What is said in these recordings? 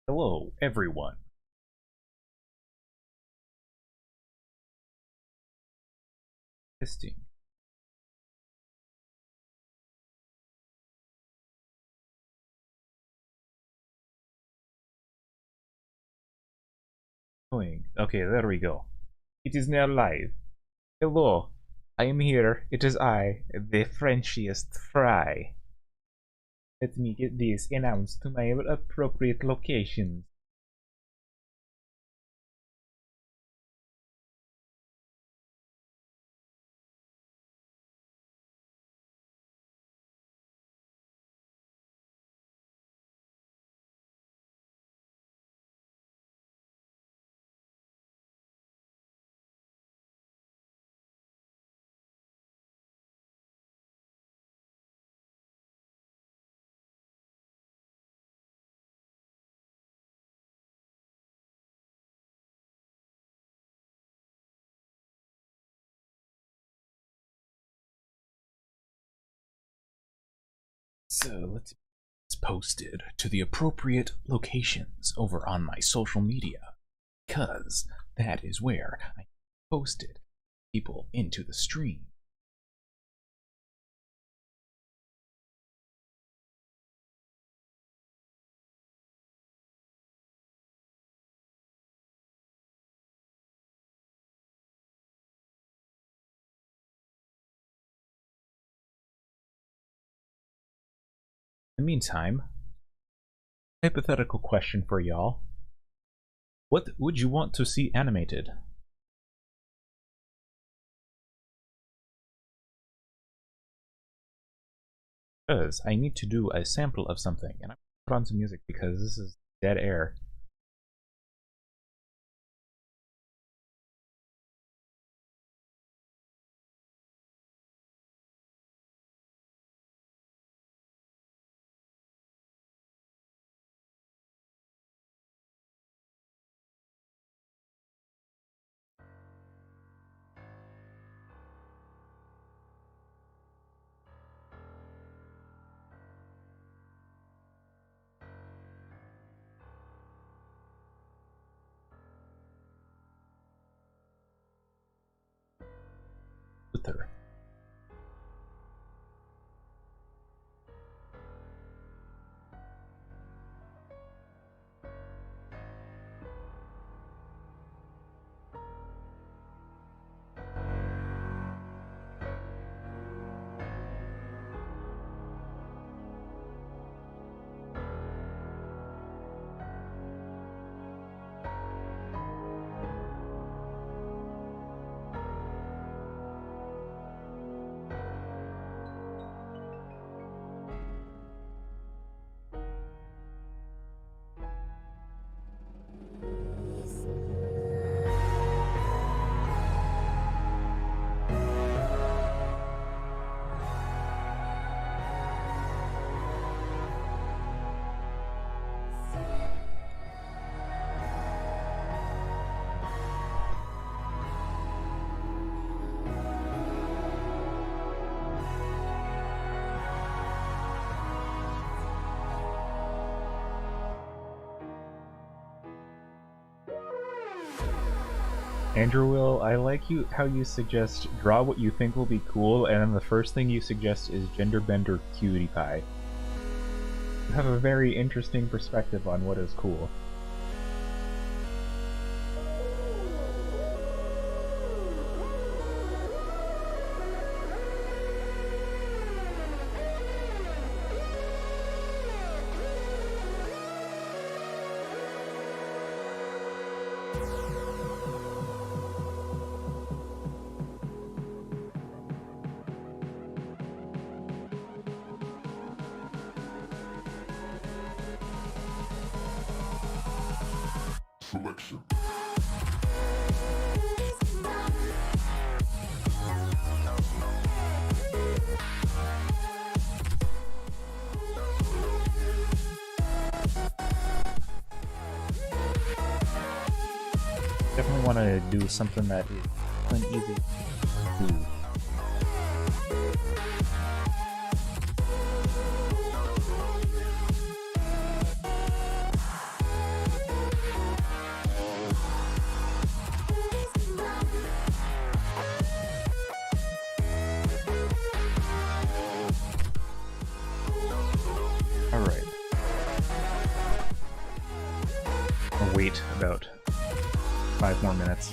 Hello, everyone. Testing. Going. Okay, there we go. It is now live. Hello, I am here. It is I, the Frenchiest Fry. Let me get this announced to my appropriate locations. So let's posted to the appropriate locations over on my social media, because that is where I posted people into the stream. In the meantime, hypothetical question for y'all. What would you want to see animated? Because I need to do a sample of something, and I'm going to put on some music because this is dead air. Luther. Andrew Will, I like how you suggest draw what you think will be cool, and then the first thing you suggest is gender bender cutie pie. You have a very interesting perspective on what is cool. Selection. Definitely want to do something that is fun, easy to do. wait about 5 more minutes.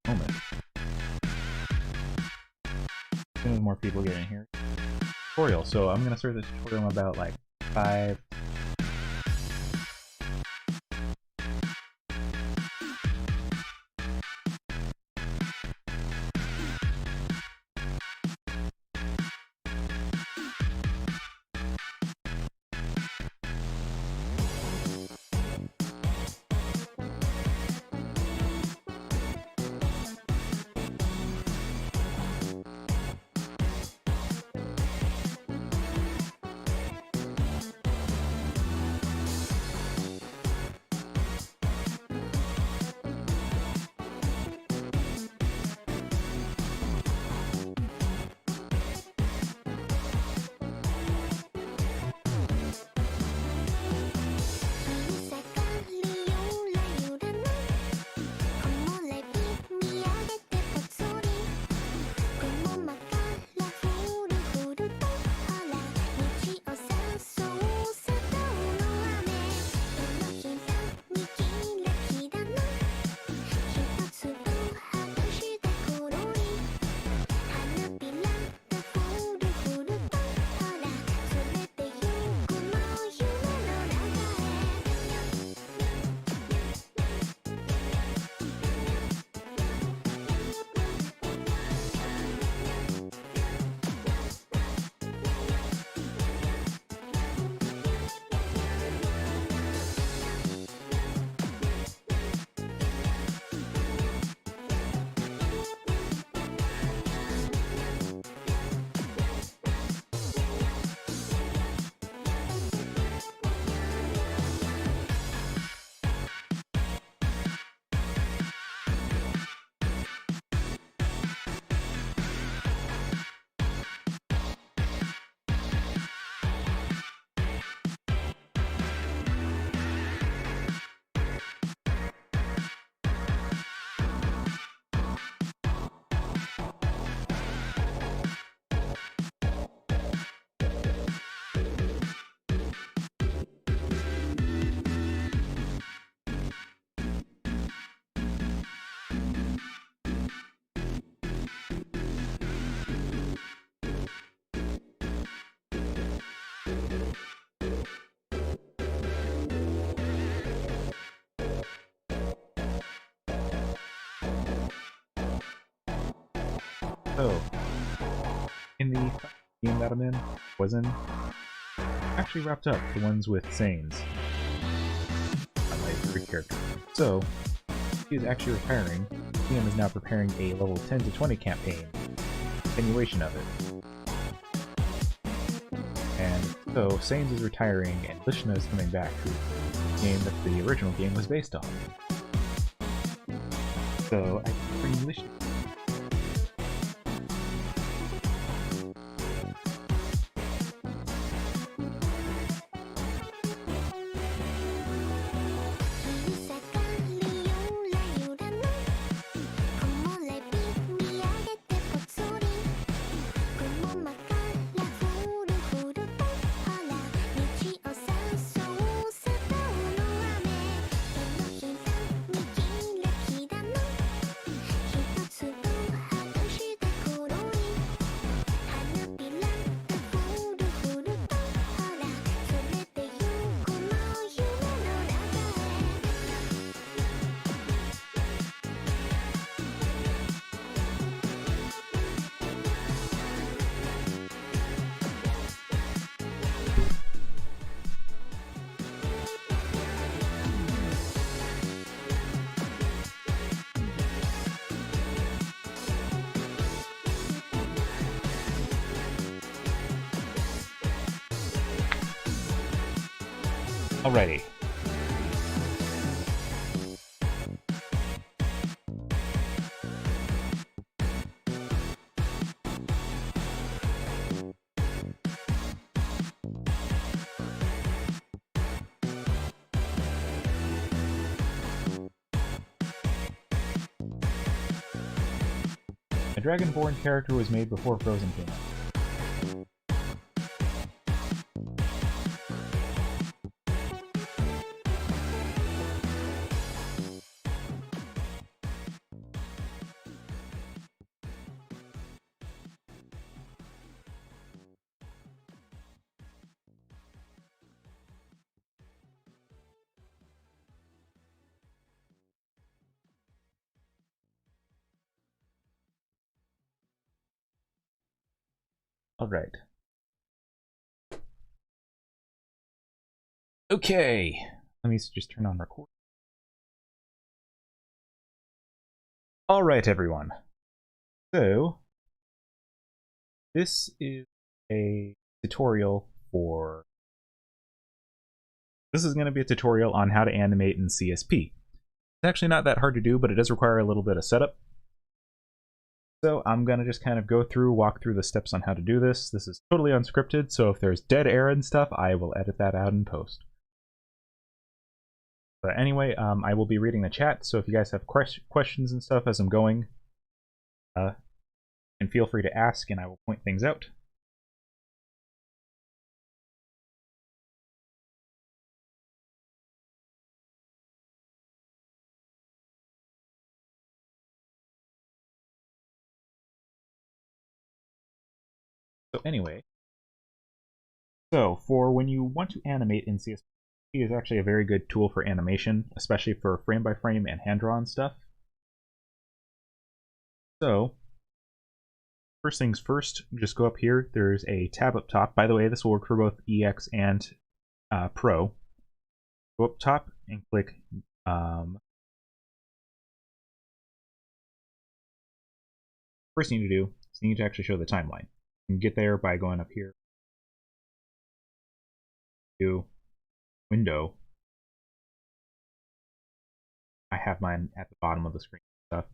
Moment. As soon as more people get in here. Tutorial. So I'm gonna start this tutorial in about like 5. So, in the game that I'm in, actually wrapped up the ones with Sanes on my favorite character. So, he is actually retiring. GM is now preparing a level 10 to 20 campaign, continuation of it. And so, Sanes is retiring, and Lishna is coming back to the game that the original game was based on. So, I bring Lishna. Alrighty. A Dragonborn character was made before Frozen came out. Alright. Okay. Let me just turn on record. Alright, everyone. So, this is a tutorial for... This is going to be a tutorial on how to animate in CSP. It's actually not that hard to do, but it does require a little bit of setup. So I'm going to just kind of walk through the steps on how to do this. This is totally unscripted, so if there's dead air and stuff, I will edit that out in post. But anyway, I will be reading the chat, so if you guys have questions and stuff as I'm going, and feel free to ask, and I will point things out. So anyway, so for when you want to animate in CSP, is actually a very good tool for animation, especially for frame-by-frame and hand-drawn stuff. So, first things first, just go up here. There's a tab up top. By the way, this will work for both EX and Pro. Go up top and click first thing you need to do is you need to actually show the timeline. You can get there by going up here to Window. I have mine at the bottom of the screen and stuff.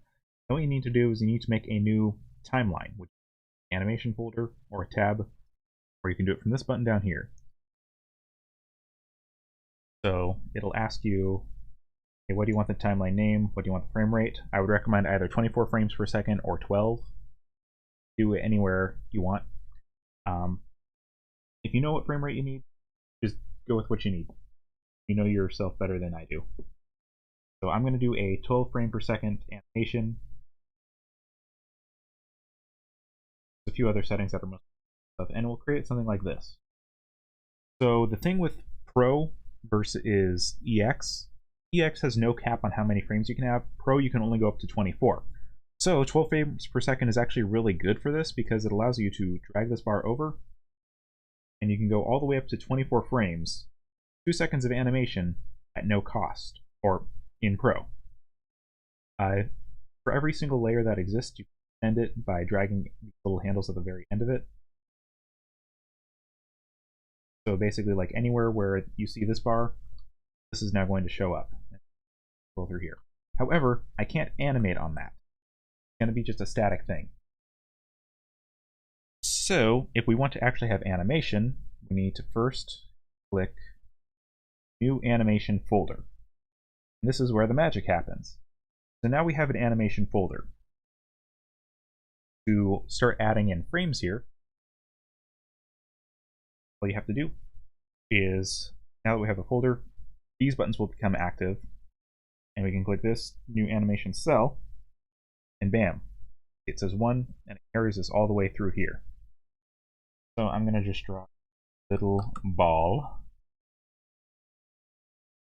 And what you need to do is you need to make a new timeline, which is an animation folder or a tab, or you can do it from this button down here. So it'll ask you, okay, what do you want the timeline name? What do you want the frame rate? I would recommend either 24 frames per second or 12. Do it anywhere you want. If you know what frame rate you need, just go with what you need. You know yourself better than I do. So I'm going to do a 12 frame per second animation. A few other settings that are most stuff, and we'll create something like this. So the thing with Pro versus EX has no cap on how many frames you can have. Pro, you can only go up to 24. So 12 frames per second is actually really good for this because it allows you to drag this bar over and you can go all the way up to 24 frames, 2 seconds of animation at no cost, or in Pro. For every single layer that exists, you can extend it by dragging these little handles at the very end of it. So basically, like anywhere where you see this bar, this is now going to show up. Scroll through here. However, I can't animate on that. It's going to be just a static thing. So if we want to actually have animation, we need to first click New Animation Folder. And this is where the magic happens. So now we have an animation folder. To start adding in frames here, all you have to do is, now that we have a folder, these buttons will become active, and we can click this new animation cell, and bam, it says 1, and it carries us all the way through here. So I'm going to just draw a little ball,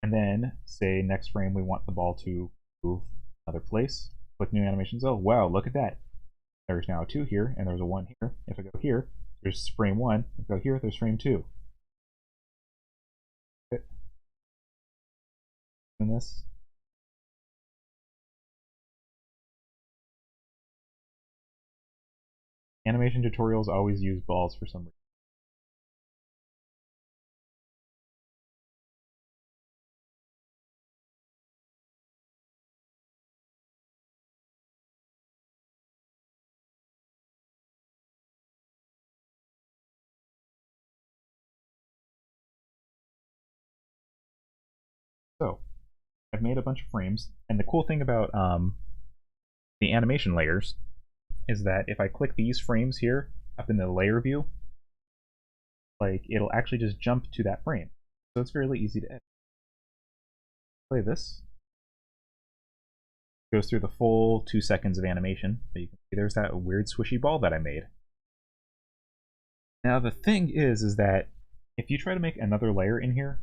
and then say next frame we want the ball to move another place. Click new animation cell. Wow, look at that. There's now a 2 here, and there's a 1 here. If I go here, there's frame 1. If I go here, there's frame 2. Okay. And this. Animation tutorials always use balls for some reason. So, I've made a bunch of frames, and the cool thing about the animation layers is that if I click these frames here up in the layer view, like it'll actually just jump to that frame. So it's fairly easy to edit. Play this. Goes through the full 2 seconds of animation. But you can see there's that weird swishy ball that I made. Now the thing is that if you try to make another layer in here,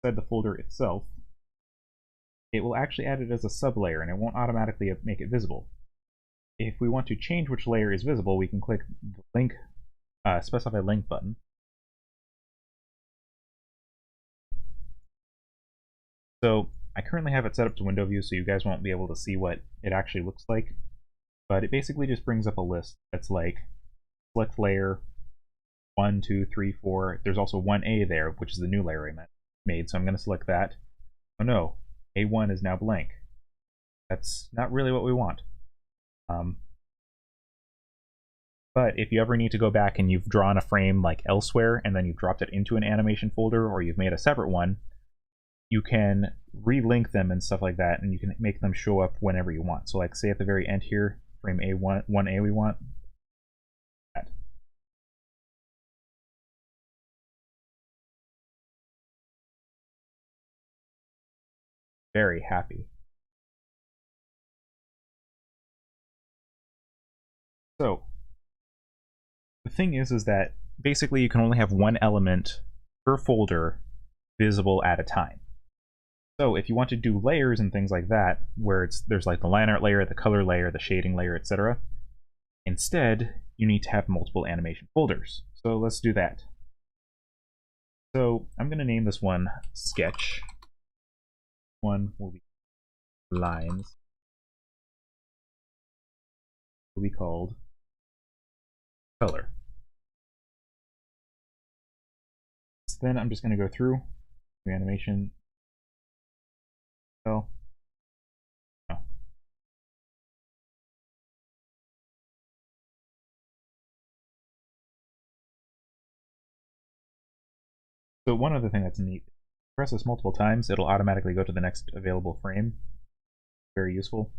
inside the folder itself, it will actually add it as a sublayer and it won't automatically make it visible. If we want to change which layer is visible, we can click the link, specify link button. So I currently have it set up to window view, so you guys won't be able to see what it actually looks like. But it basically just brings up a list that's like select layer 1, 2, 3, 4. There's also 1A there, which is the new layer I made. So I'm going to select that. Oh no, A1 is now blank. That's not really what we want. But if you ever need to go back and you've drawn a frame like elsewhere and then you've dropped it into an animation folder or you've made a separate one, you can relink them and stuff like that, and you can make them show up whenever you want. So like say at the very end here, frame A1, 1A we want that. Very happy. So the thing is that basically you can only have one element per folder visible at a time. So if you want to do layers and things like that, where there's like the line art layer, the color layer, the shading layer, etc., instead you need to have multiple animation folders. So let's do that. So I'm going to name this one Sketch. One will be Lines. Will be called Color. So then I'm just going to go through the animation. So, no. So one other thing that's neat, press this multiple times, it'll automatically go to the next available frame. Very useful.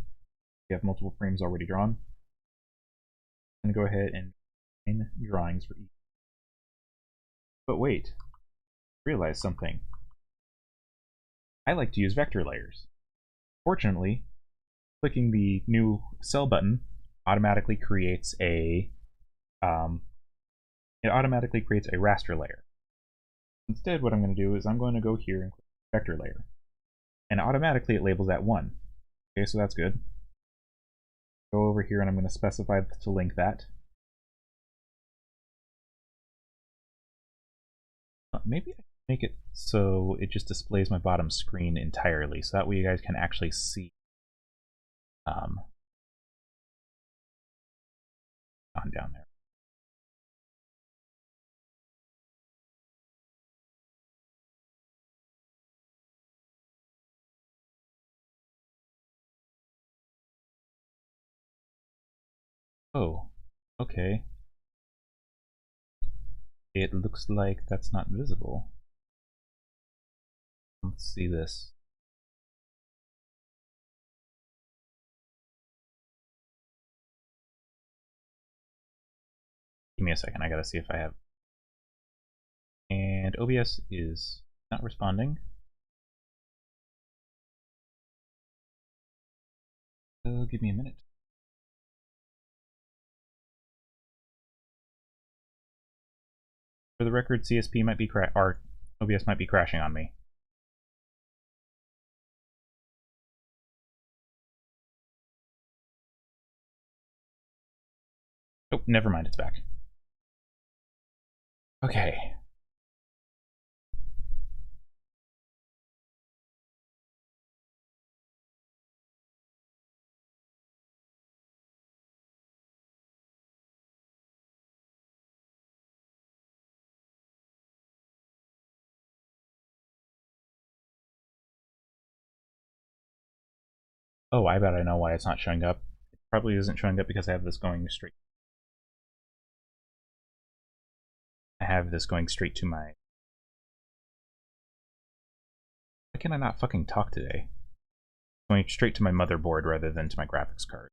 You have multiple frames already drawn. I'm going to go ahead and in drawings for each. But wait, realize something. I like to use vector layers. Fortunately, clicking the new cell button automatically creates a raster layer. Instead, what I'm going to do is I'm going to go here and click vector layer, and automatically it labels that 1. Okay, so that's good. Go over here and I'm going to specify to link that. Maybe I can make it so it just displays my bottom screen entirely, so that way you guys can actually see on down there. Oh, okay. It looks like that's not visible. Let's see this. Give me a second, I gotta see if I have. And OBS is not responding. So give me a minute. For the record, CSP might be or OBS might be crashing on me. Oh, never mind, it's back. Okay. Oh, I bet I know why it's not showing up. It probably isn't showing up because I have this going straight. I have this going straight to my... Why can I not fucking talk today? Going straight to my motherboard rather than to my graphics card.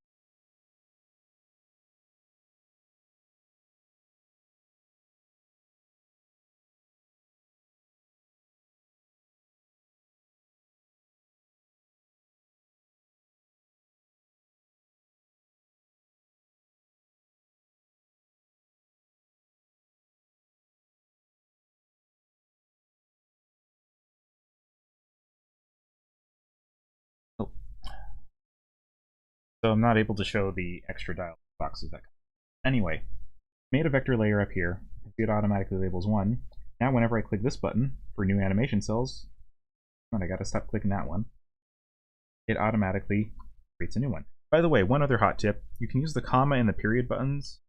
Oh. So I'm not able to show the extra dialog boxes that come. Anyway, made a vector layer up here. It automatically labels 1. Now whenever I click this button for new animation cells, and I gotta stop clicking that one, it automatically creates a new one. By the way, one other hot tip, you can use the comma and the period buttons.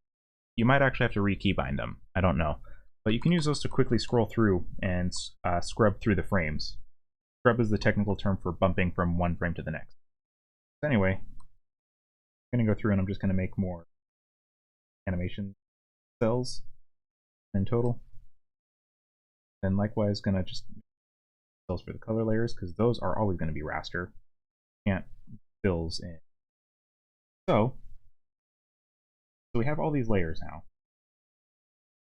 You might actually have to re-keybind them, I don't know. But you can use those to quickly scroll through and scrub through the frames. Scrub is the technical term for bumping from one frame to the next. So anyway, I'm going to go through and I'm just going to make more animation cells in total. And likewise, going to just cells for the color layers, because those are always going to be raster. Can't fills in. So we have all these layers now.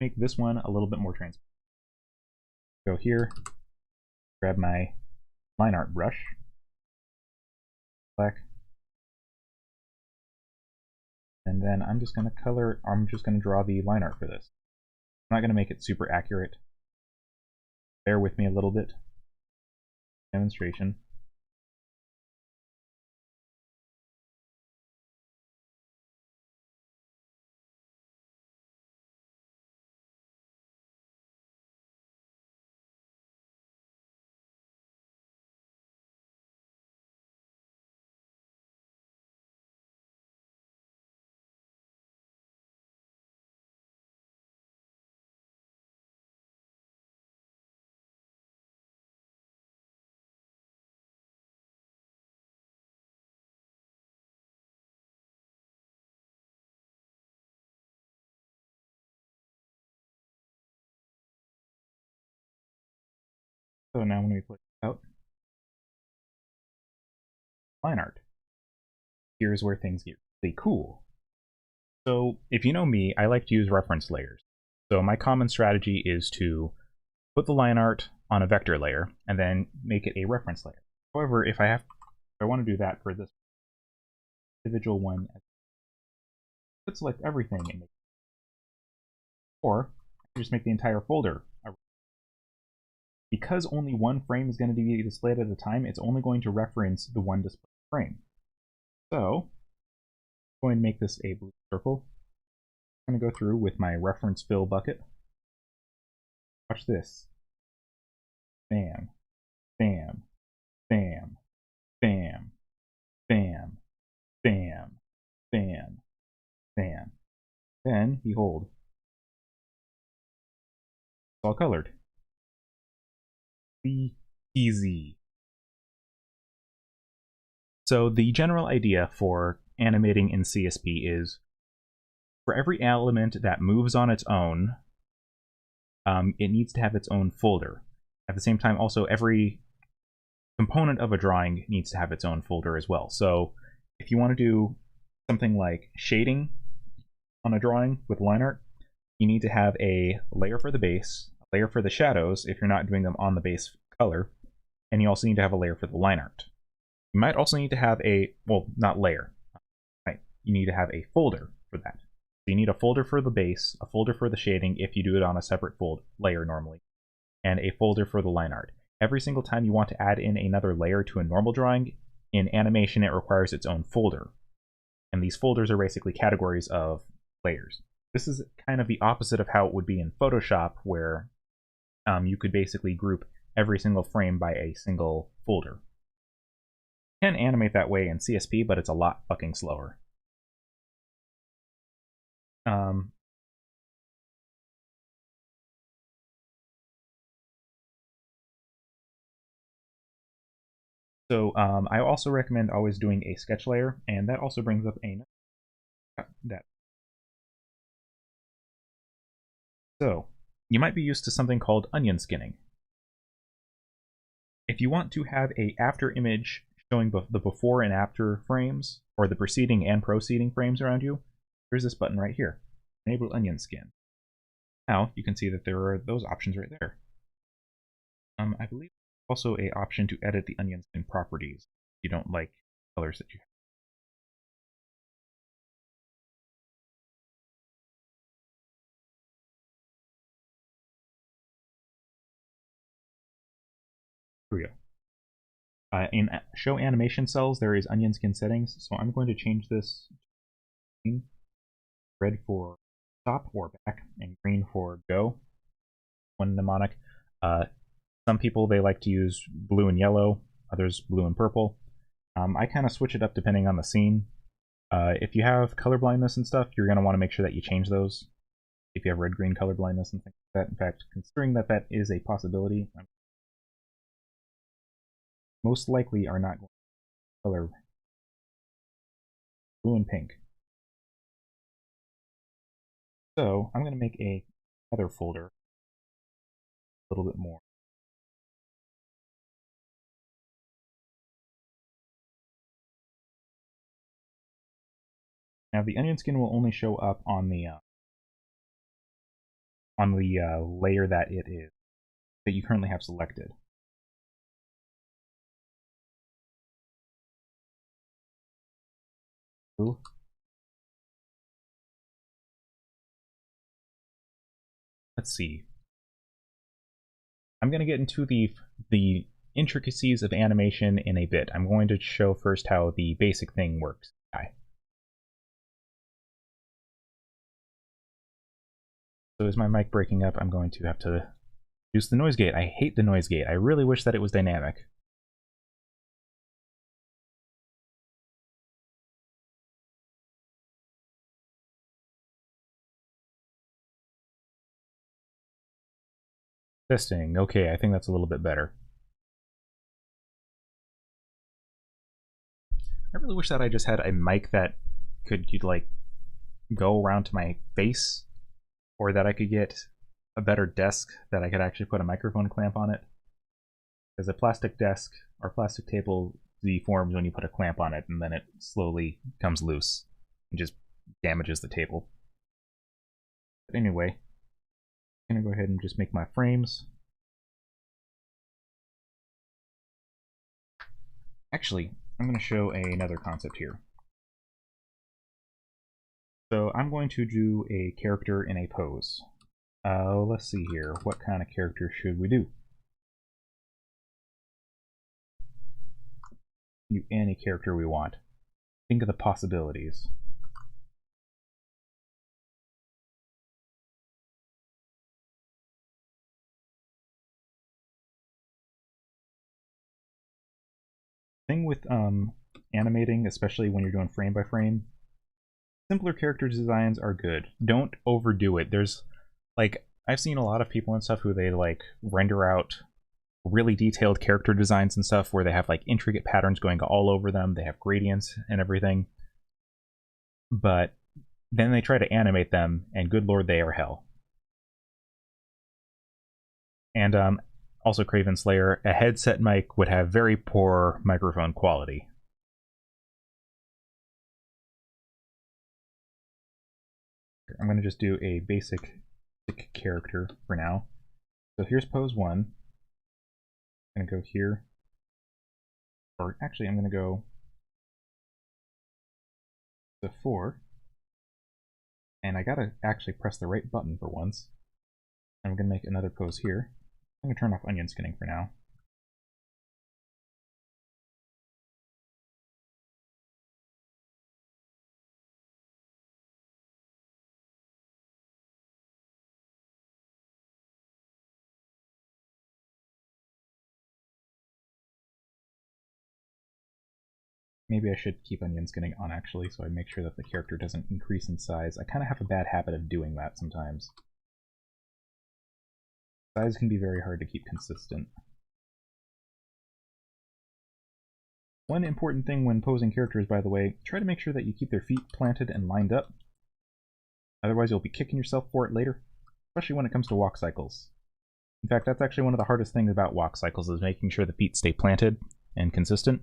Make this one a little bit more transparent. Go here, grab my line art brush, black, and then I'm just going to draw the line art for this. I'm not going to make it super accurate. Bear with me a little bit. Demonstration. So now when we click out line art, here's where things get really cool. So if you know me, I like to use reference layers. So my common strategy is to put the line art on a vector layer and then make it a reference layer. However, if I want to do that for this individual one, let's select everything and make, or just make the entire folder. Because only one frame is going to be displayed at a time, it's only going to reference the one display frame. So going to make this a blue circle. I'm going to go through with my reference fill bucket. Watch this. Bam, bam, bam, bam, bam, bam, bam, bam. Then, behold, it's all colored. Easy. So the general idea for animating in CSP is for every element that moves on its own, it needs to have its own folder. At the same time, also every component of a drawing needs to have its own folder as well. So if you want to do something like shading on a drawing with line art, you need to have a layer for the base, a layer for the shadows if you're not doing them on the base color, and you also need to have a layer for the line art. You might also need to have a, well, not layer, right? You need to have a folder for that. So you need a folder for the base, a folder for the shading if you do it on a separate layer normally, and a folder for the line art. Every single time you want to add in another layer to a normal drawing, in animation it requires its own folder. And these folders are basically categories of layers. This is kind of the opposite of how it would be in Photoshop, where you could basically group every single frame by a single folder. You can animate that way in CSP, but it's a lot fucking slower. So I also recommend always doing a sketch layer, and that also brings up that. So you might be used to something called onion skinning. If you want to have a after image showing the before and after frames, or the preceding and proceeding frames around you, there's this button right here, Enable Onion Skin. Now you can see that there are those options right there. I believe also a option to edit the onion skin properties if you don't like colors that you have. Here we go. In show animation cells, there is onion skin settings, so I'm going to change this to red for stop or back, and green for go. One mnemonic. Some people, they like to use blue and yellow, others blue and purple. I kind of switch it up depending on the scene. If you have color blindness and stuff, you're going to want to make sure that you change those. If you have red-green color blindness and things like that. In fact, considering that that is a possibility, most likely are not going to color blue and pink. So I'm going to make another folder a little bit more. Now the onion skin will only show up on the layer that it is, that you currently have selected. Ooh. Let's see. I'm going to get into the intricacies of animation in a bit. I'm going to show first how the basic thing works. So is my mic breaking up? I'm going to have to use the noise gate. I hate the noise gate. I really wish that it was dynamic. Testing. Okay, I think that's a little bit better. I really wish that I just had a mic that could like go around to my face, or that I could get a better desk that I could actually put a microphone clamp on it. Because a plastic desk or plastic table deforms when you put a clamp on it, and then it slowly comes loose and just damages the table. But anyway, I'm gonna go ahead and just make my frames. Actually, I'm going to show another concept here. So I'm going to do a character in a pose. Let's see here. What kind of character should we do? Do any character we want. Think of the possibilities. Thing with animating, especially when you're doing frame by frame, simpler character designs are good. Don't overdo it. There's like I've seen a lot of people and stuff who they like render out really detailed character designs and stuff where they have like intricate patterns going all over them. They have gradients and everything. But then they try to animate them, and good lord, they are hell. And also, Craven Slayer, a headset mic would have very poor microphone quality. I'm going to just do a basic character for now. So here's pose 1. I'm going to go here. Or actually, I'm going to go to 4. And I gotta actually press the right button for once. I'm going to make another pose here. I'm going to turn off onion skinning for now. Maybe I should keep onion skinning on actually, so I make sure that the character doesn't increase in size. I kind of have a bad habit of doing that sometimes. Size can be very hard to keep consistent. One important thing when posing characters, by the way, try to make sure that you keep their feet planted and lined up. Otherwise you'll be kicking yourself for it later, especially when it comes to walk cycles. In fact, that's actually one of the hardest things about walk cycles, is making sure the feet stay planted and consistent.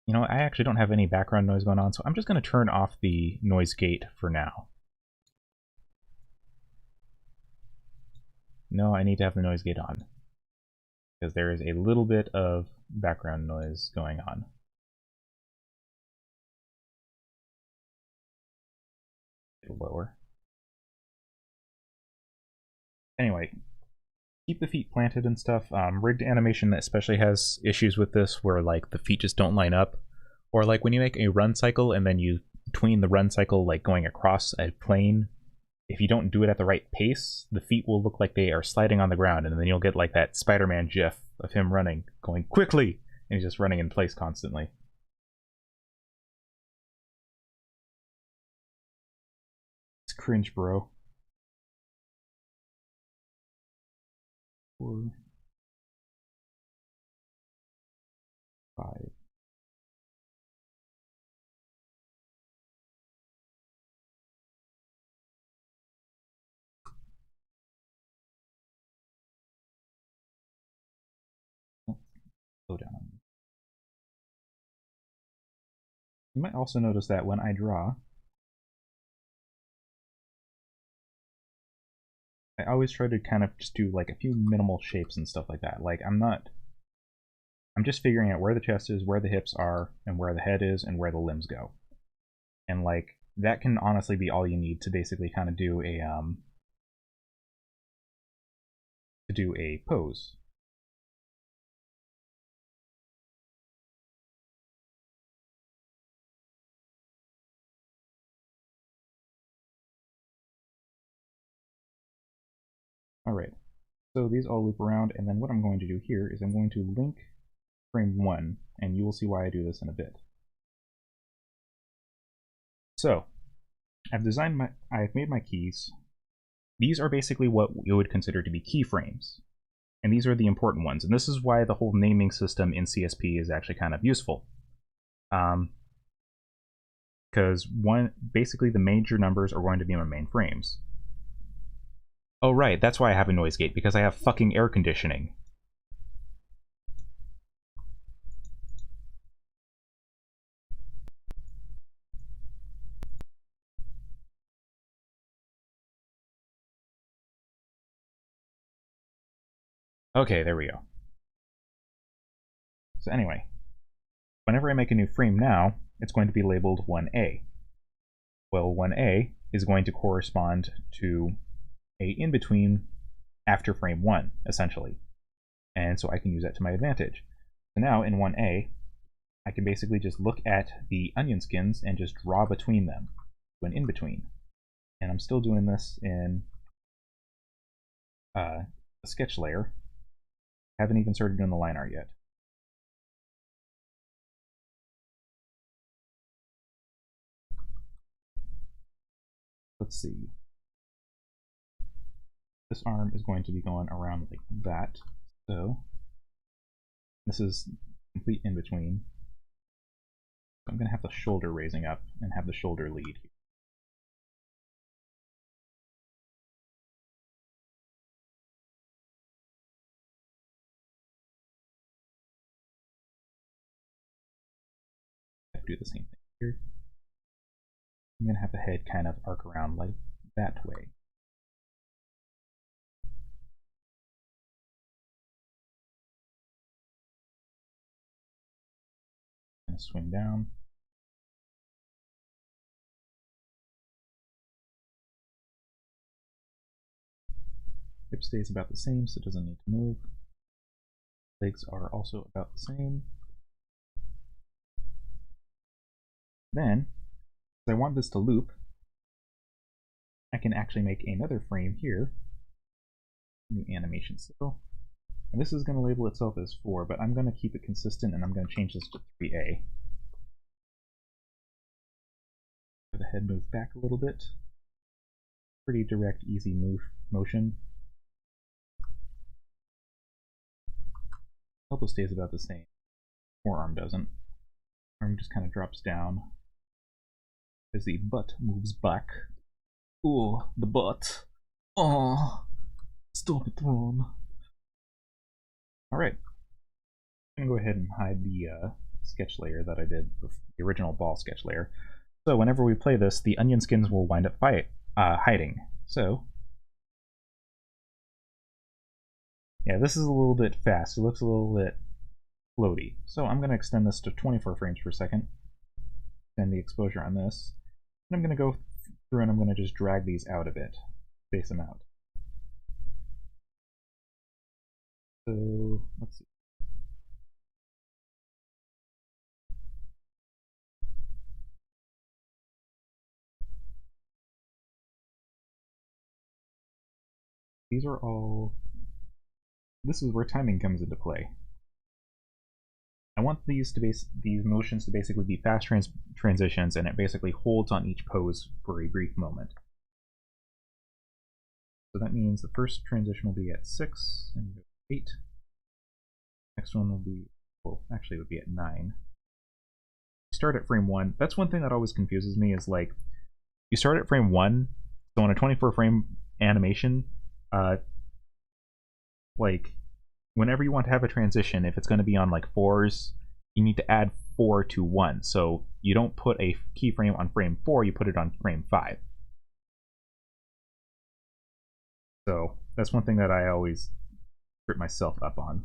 You know, I actually don't have any background noise going on, so I'm just going to turn off the noise gate for now. No, I need to have the noise gate on, because there is a little bit of background noise going on. Lower. Anyway, keep the feet planted and stuff. Rigged animation especially has issues with this, where like the feet just don't line up, or like when you make a run cycle and then you tween the run cycle like going across a plane. If you don't do it at the right pace, the feet will look like they are sliding on the ground, and then you'll get like that Spider-Man gif of him running, going quickly, and he's just running in place constantly. It's cringe, bro. 4, 5. Slow down. You might also notice that when I draw, I always try to kind of just do like a few minimal shapes and stuff like that. Like I'm just figuring out where the chest is, where the hips are, and where the head is, and where the limbs go. And like that can honestly be all you need to basically kind of do a pose. Alright, so these all loop around, and then what I'm going to do here is I'm going to link frame 1, and you will see why I do this in a bit. So, I've made my keys. These are basically what you would consider to be keyframes, and these are the important ones, and this is why the whole naming system in CSP is actually kind of useful. Because basically the major numbers are going to be my main frames. Oh right, that's why I have a noise gate, because I have fucking air conditioning. Okay, there we go. So anyway, whenever I make a new frame now, it's going to be labeled 1A. Well, 1A is going to correspond to a in-between after frame 1, essentially. And so I can use that to my advantage. So now in 1A, I can basically just look at the onion skins and just draw between them, to an in-between. And I'm still doing this in the sketch layer. Haven't even started doing the line art yet. Let's see. This arm is going to be going around like that. So this is complete in between. I'm going to have the shoulder raising up and have the shoulder lead here. I have to do the same thing here. I'm going to have the head kind of arc around like that way. And swing down. Hip stays about the same, so it doesn't need to move. Legs are also about the same. Then, if I want this to loop, I can actually make another frame here. New animation still. And this is going to label itself as 4, but I'm going to keep it consistent and I'm going to change this to 3A. The head moves back a little bit. Pretty direct, easy motion. Elbow stays about the same. Forearm doesn't. Arm just kind of drops down as the butt moves back. Ooh, the butt. Oh, stop it, Ron. Alright. I'm going to go ahead and hide the sketch layer that I did, the original ball sketch layer. So whenever we play this, the onion skins will wind up hiding. So, yeah, this is a little bit fast. It looks a little bit floaty. So I'm going to extend this to 24 frames per second. Extend the exposure on this. And I'm going to go through and I'm going to just drag these out a bit. Space them out. So, let's see. These are all... This is where timing comes into play. I want these motions to basically be fast transitions, and it basically holds on each pose for a brief moment. So that means the first transition will be at 6 and 8. Next one will be, well, actually it would be at 9. Start at frame 1. That's one thing that always confuses me, is like, you start at frame 1, so on a 24 frame animation, like, whenever you want to have a transition, if it's going to be on like 4s, you need to add 4 to 1. So you don't put a keyframe on frame 4, you put it on frame 5. So that's one thing that I always trip myself up on.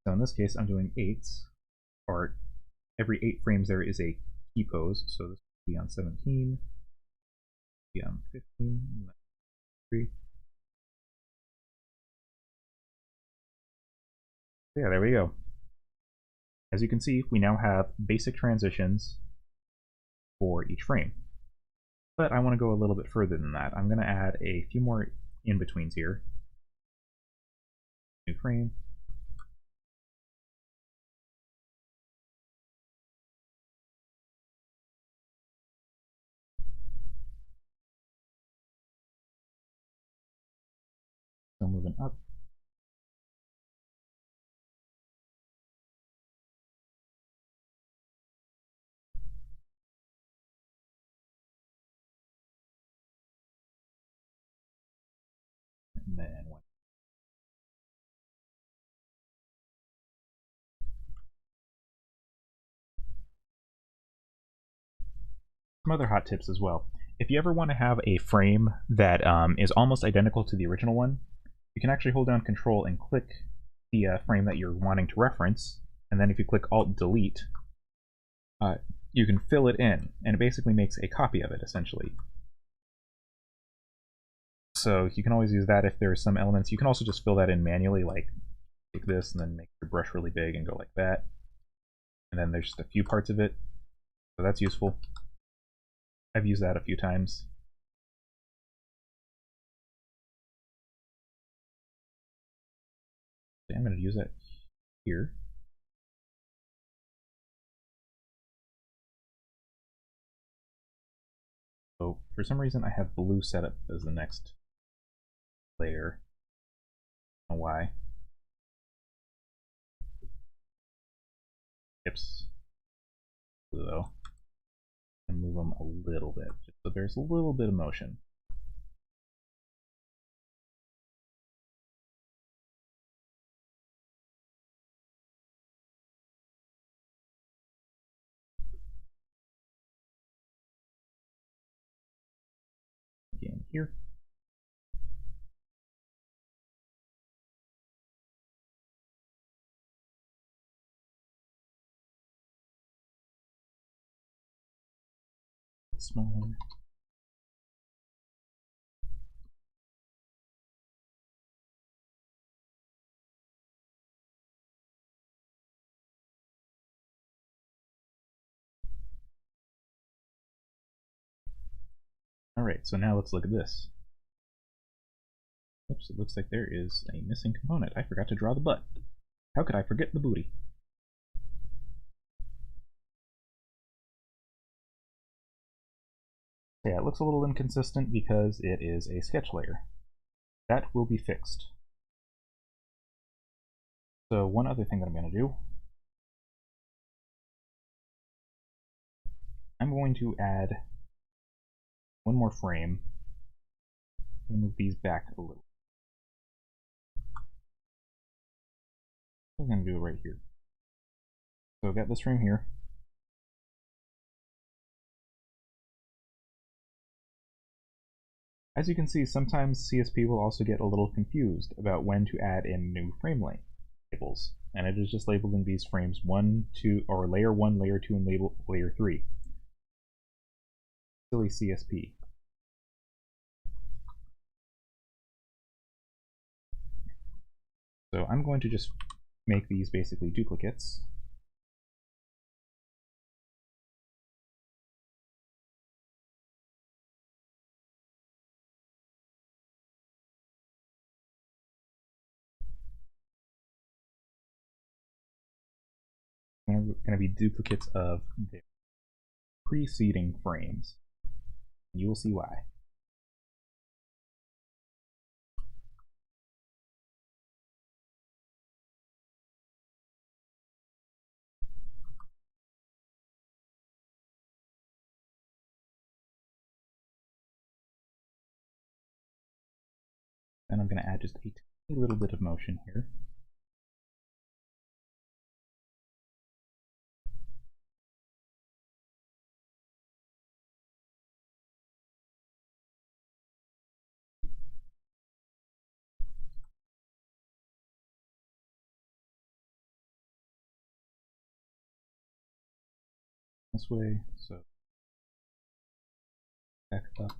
So in this case, I'm doing 8s, or every 8 frames there is a key pose. So this will be on 17, be on 15, 3. Yeah, there we go. As you can see, we now have basic transitions for each frame. But I want to go a little bit further than that. I'm going to add a few more in-betweens here. New frame. Still moving up. And then one. Some other hot tips as well. If you ever want to have a frame that is almost identical to the original one, you can actually hold down Control and click the frame that you're wanting to reference, and then if you click Alt-Delete, you can fill it in, and it basically makes a copy of it, essentially. So you can always use that if there's some elements. You can also just fill that in manually, like take this and then make your brush really big and go like that. And then there's just a few parts of it, so that's useful. I've used that a few times. I'm going to use that here. So for some reason I have blue set up as the next layer. I don't know why. Hips. Blue though. And move them a little bit, just so there's a little bit of motion. Again here. Smaller. Alright, so now let's look at this. Oops, it looks like there is a missing component. I forgot to draw the butt. How could I forget the booty? Yeah, it looks a little inconsistent because it is a sketch layer. That will be fixed. So one other thing that I'm going to do, I'm going to add one more frame. Move these back a little. I'm going to do it right here. So I've got this frame here. As you can see, sometimes CSP will also get a little confused about when to add in new frame labels, and it is just labeling these frames 1, 2, or layer 1, layer 2, and layer 3. Silly CSP. So I'm going to just make these basically duplicates. They're going to be duplicates of the preceding frames. You will see why. Then I'm going to add just a tiny little bit of motion here. This way, so back up.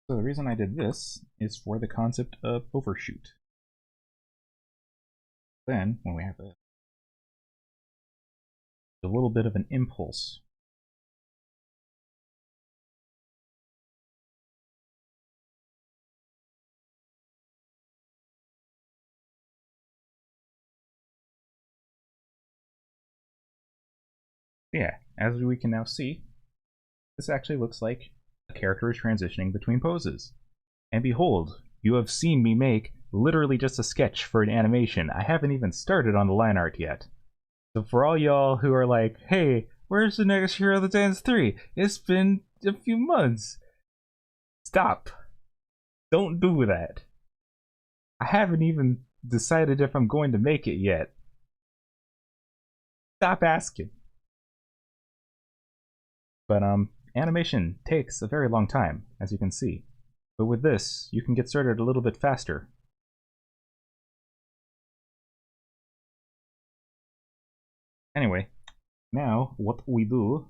So the reason I did this is for the concept of overshoot. Then, when we have a little bit of an impulse, yeah, as we can now see, this actually looks like a character is transitioning between poses. And behold, you have seen me make literally just a sketch for an animation. I haven't even started on the line art yet. So for all y'all who are like, hey, where's the next Hero the Dance 3? It's been a few months. Stop. Don't do that. I haven't even decided if I'm going to make it yet. Stop asking. But animation takes a very long time, as you can see. But with this, you can get started a little bit faster. Anyway, now what we do,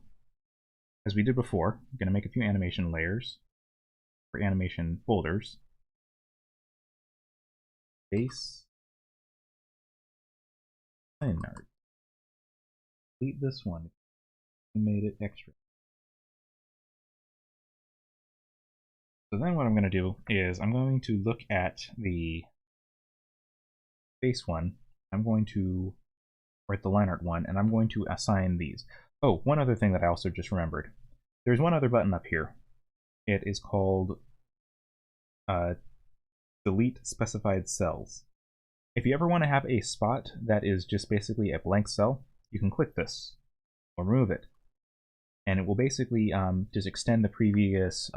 as we did before, I'm going to make a few animation layers, or animation folders. Base, line art, delete this one. I made it extra. So then what I'm going to do is I'm going to look at the face one. I'm going to write the line art one, and I'm going to assign these. Oh, one other thing that I also just remembered. There's one other button up here. It is called delete specified cells. If you ever want to have a spot that is just basically a blank cell, you can click this or remove it, and it will basically just extend the previous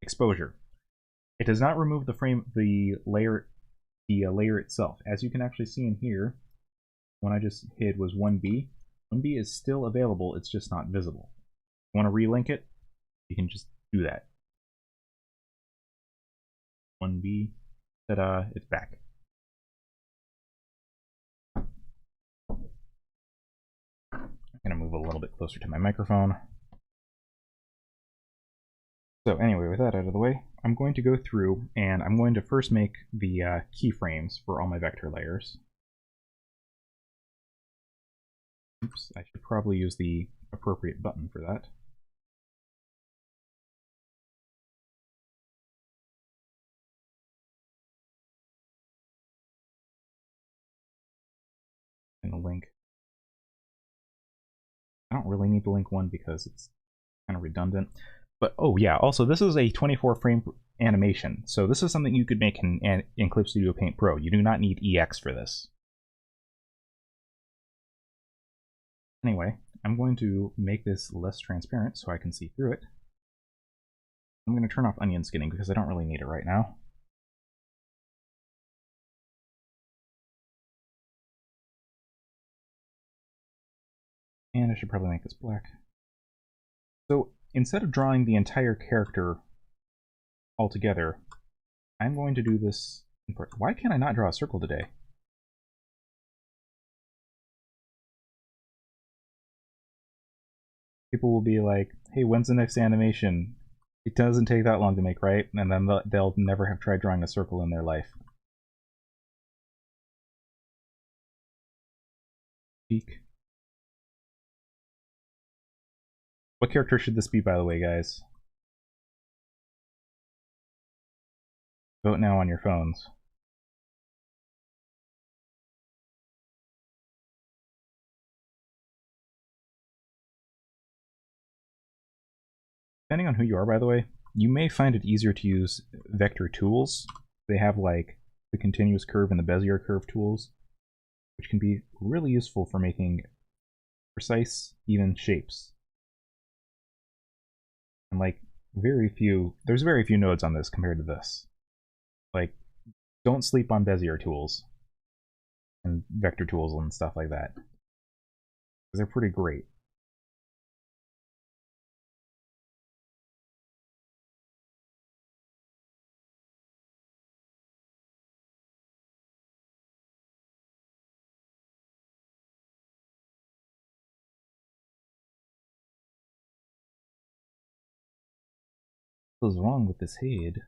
exposure. It does not remove the layer itself. As you can actually see in here, one I just hid was 1B. 1B is still available, it's just not visible. If you want to relink it, you can just do that. 1B, ta-da, it's back. I'm going to move a little bit closer to my microphone. So anyway, with that out of the way, I'm going to go through and I'm going to first make the keyframes for all my vector layers. Oops, I should probably use the appropriate button for that. And the link. I don't really need to link one because it's kind of redundant. But oh yeah, also this is a 24 frame animation, so this is something you could make in Clip Studio Paint Pro. You do not need EX for this. Anyway, I'm going to make this less transparent so I can see through it. I'm going to turn off onion skinning because I don't really need it right now. And I should probably make this black. So instead of drawing the entire character all together, I'm going to do this in part. Why can't I not draw a circle today? People will be like, hey, when's the next animation? It doesn't take that long to make, right? And then they'll never have tried drawing a circle in their life. Peek. What character should this be, by the way, guys? Vote now on your phones. Depending on who you are, by the way, you may find it easier to use vector tools. They have like the continuous curve and the Bezier curve tools, which can be really useful for making precise, even shapes. And like there's very few nodes on this compared to this. Like, don't sleep on Bezier tools and vector tools and stuff like that, because they're pretty great. What's wrong with this head?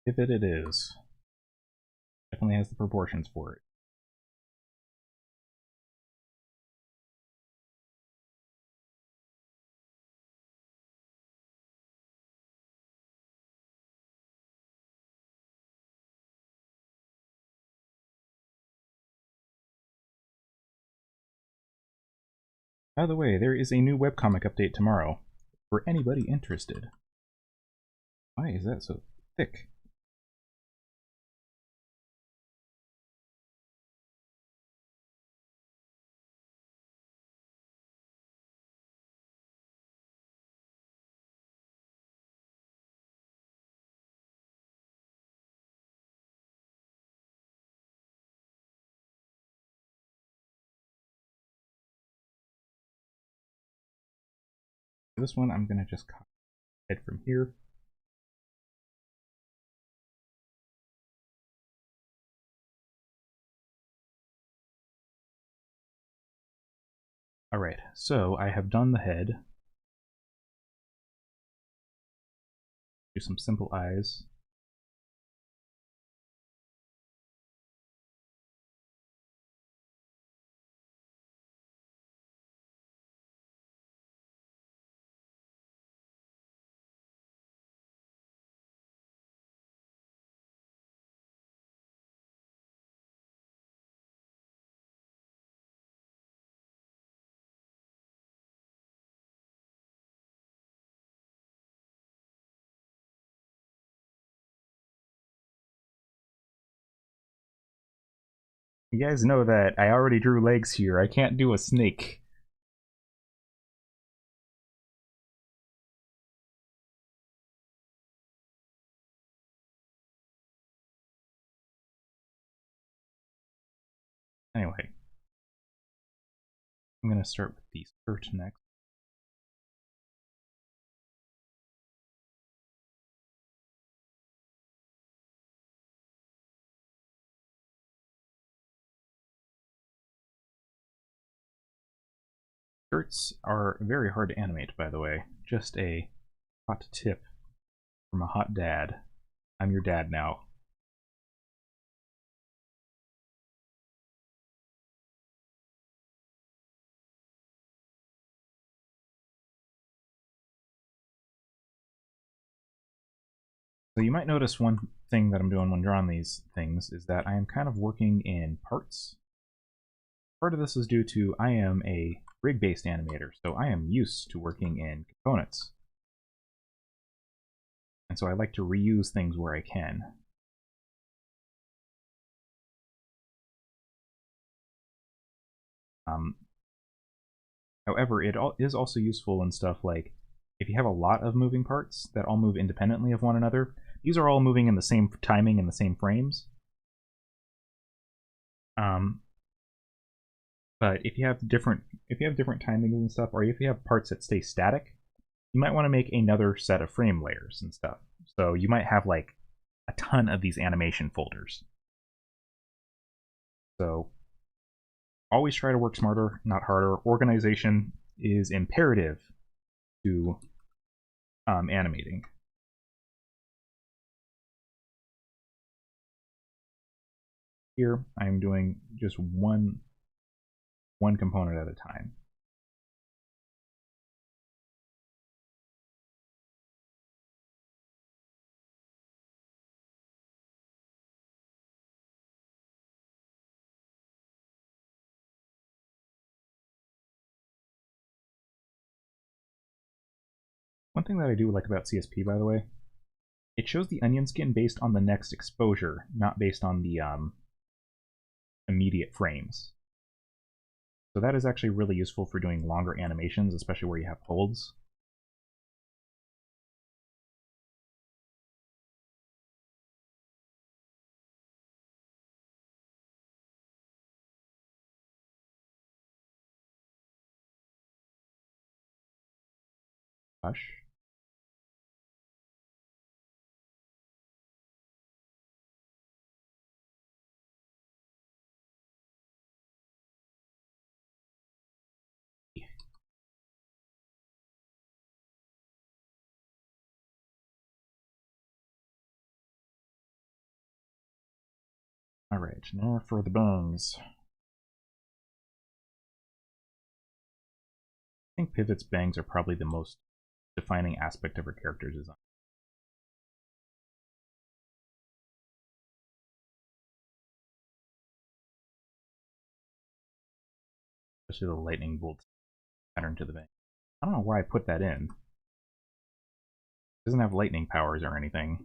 If it is. Definitely has the proportions for it. By the way, there is a new webcomic update tomorrow, for anybody interested. Why is that so thick? For this one, I'm gonna just copy head from here. Alright, so I have done the head. Do some simple eyes. You guys know that I already drew legs here. I can't do a snake. Anyway, I'm going to start with the skirt next. Skirts are very hard to animate, by the way. Just a hot tip from a hot dad. I'm your dad now. So you might notice one thing that I'm doing when drawing these things is that I am kind of working in parts. Part of this is due to I am a rig-based animator, so I am used to working in components. And so I like to reuse things where I can. However, it is also useful in stuff like if you have a lot of moving parts that all move independently of one another. These are all moving in the same timing and the same frames. But if you have different timings and stuff, or if you have parts that stay static, you might want to make another set of frame layers and stuff. So you might have like a ton of these animation folders. So always try to work smarter, not harder. Organization is imperative to animating. Here, I'm doing just one component at a time. One thing that I do like about CSP, by the way, it shows the onion skin based on the next exposure, not based on the immediate frames. So that is actually really useful for doing longer animations, especially where you have holds. Hush. Alright, now for the bangs. I think Pivot's bangs are probably the most defining aspect of her character's design. Especially the lightning bolt pattern to the bang. I don't know why I put that in. It doesn't have lightning powers or anything.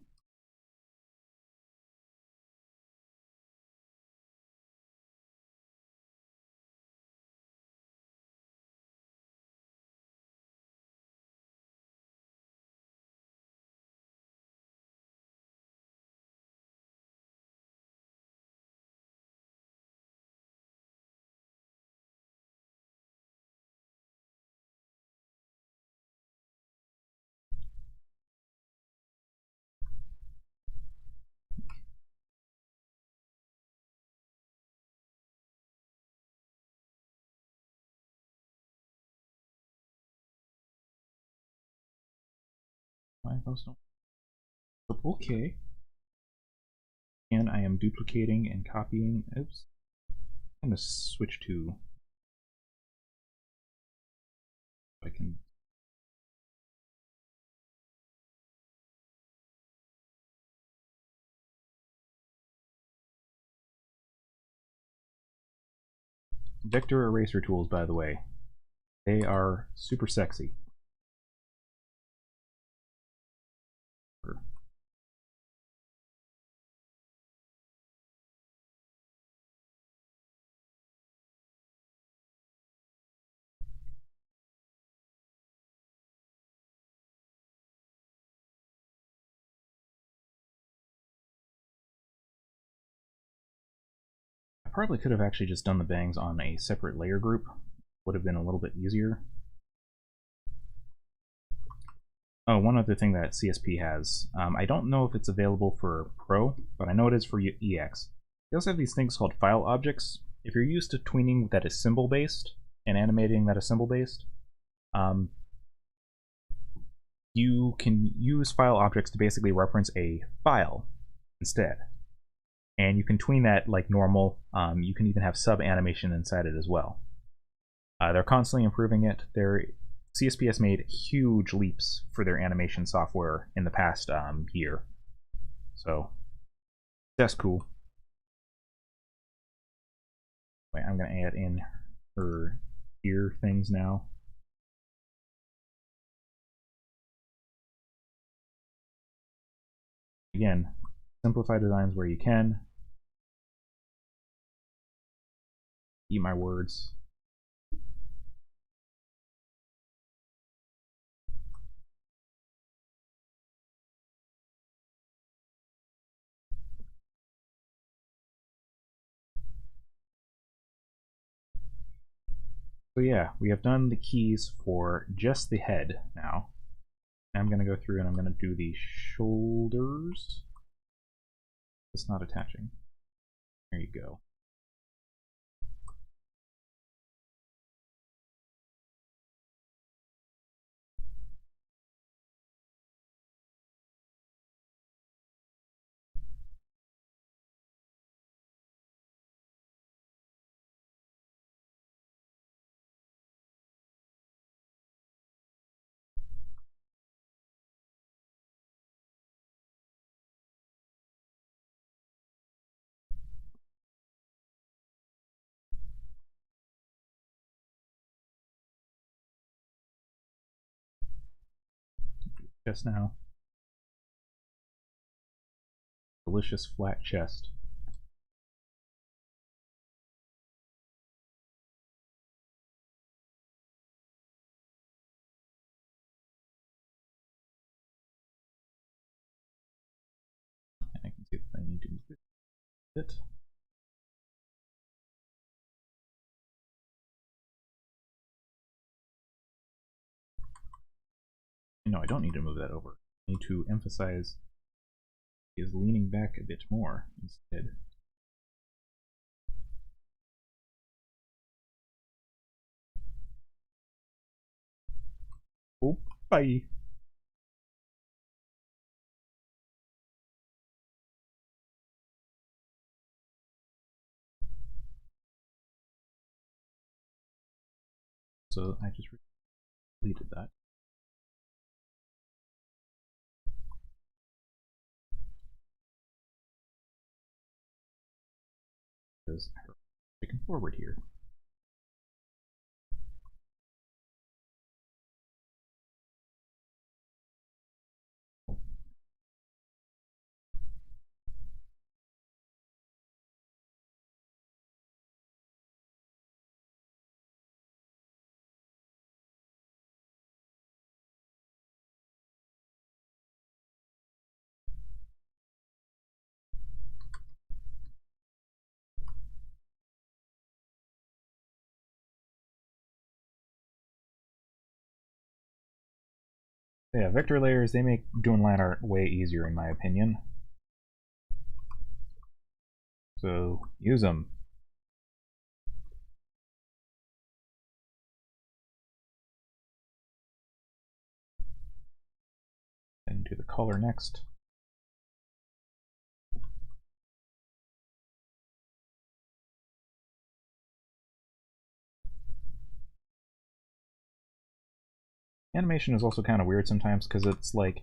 those don't. Okay. And I am duplicating and copying. Oops. I'm gonna switch to. I can. Vector eraser tools, by the way, they are super sexy. I probably could have actually just done the bangs on a separate layer group. Would have been a little bit easier. Oh, one other thing that CSP has. I don't know if it's available for Pro, but I know it is for EX. They also have these things called file objects. If you're used to tweening that is symbol-based and animating that is symbol-based, you can use file objects to basically reference a file instead. And you can tween that like normal. You can even have sub-animation inside it as well. They're constantly improving it. CSP has made huge leaps for their animation software in the past year. So that's cool. Wait, I'm going to add in her ear things now. Again, simplify designs where you can. Eat my words. So yeah, we have done the keys for just the head now. I'm going to go through and I'm going to do the shoulders. It's not attaching. There you go. Just now. Delicious flat chest. And I can see that I need to move it a bit. No, I don't need to move that over. I need to emphasize he is leaning back a bit more instead. Oh, bye. So I just deleted that. Because taken forward here. Yeah, vector layers, they make doing line art way easier in my opinion. So use them. And do the color next. Animation is also kind of weird sometimes because it's like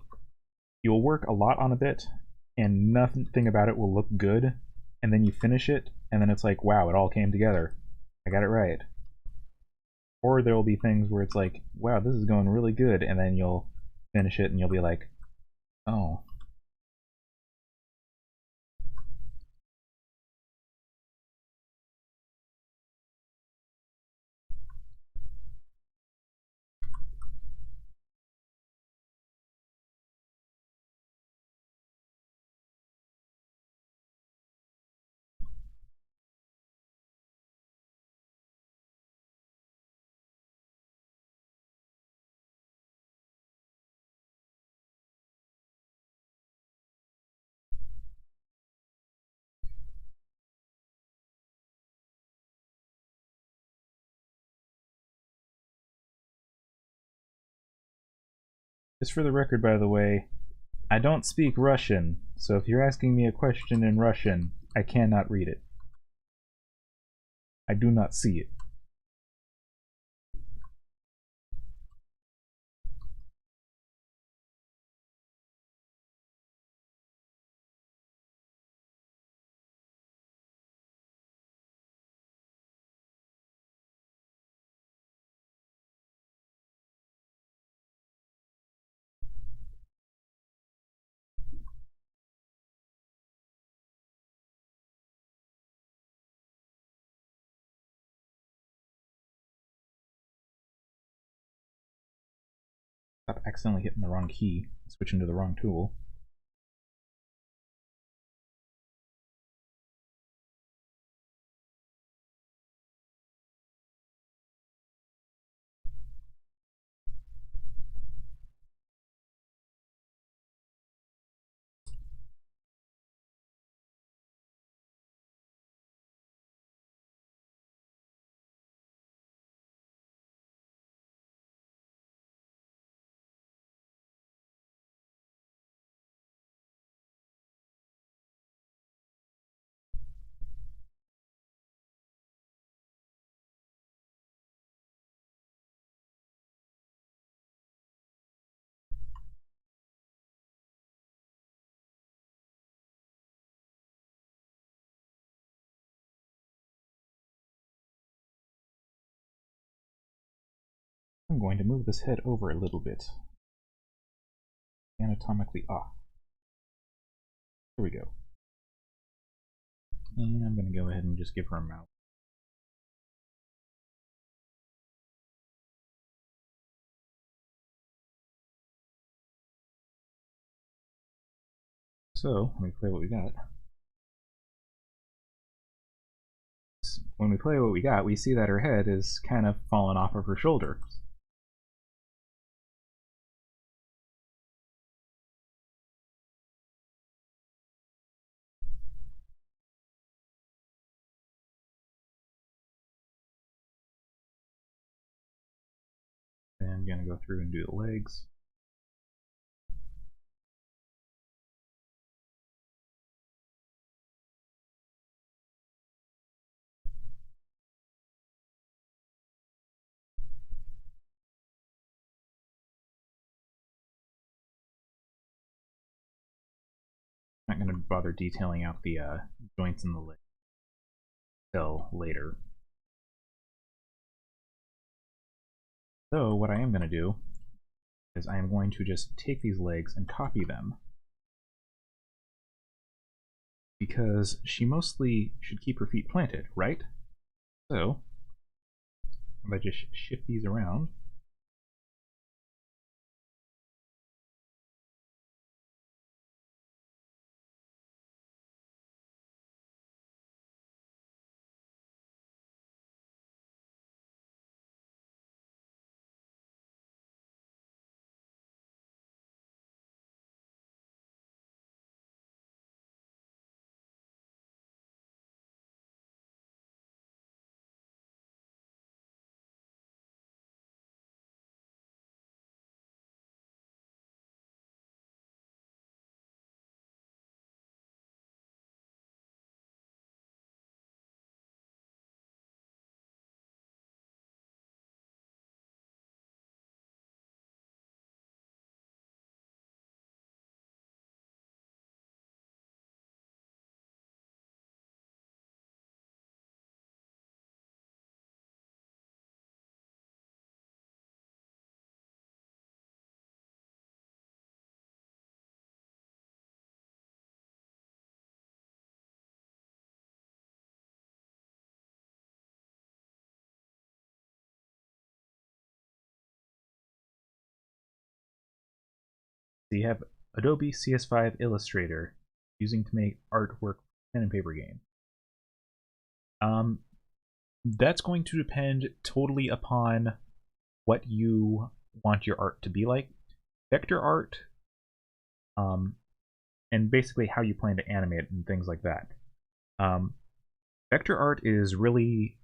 you'll work a lot on a bit and nothing about it will look good, and then you finish it and then it's like, wow, it all came together. I got it right. Or there will be things where it's like, wow, this is going really good, and then you'll finish it and you'll be like, oh. Just for the record, by the way, I don't speak Russian, so if you're asking me a question in Russian, I cannot read it. I do not see it. Stop accidentally hitting the wrong key, switching to the wrong tool. I'm going to move this head over a little bit. Anatomically off. Here we go. And I'm going to go ahead and just give her a mouth. So, let me play what we got. When we play what we got, we see that her head is kind of fallen off of her shoulder. And I'm going to go through and do the legs. I'm not going to bother detailing out the joints in the leg until later. So what I am going to do is I am going to just take these legs and copy them, because she mostly should keep her feet planted, right? So if I just shift these around, So you have Adobe CS5 Illustrator using to make artwork for pen and paper game. That's going to depend totally upon what you want your art to be like. Vector art, and basically how you plan to animate and things like that. Vector art is really,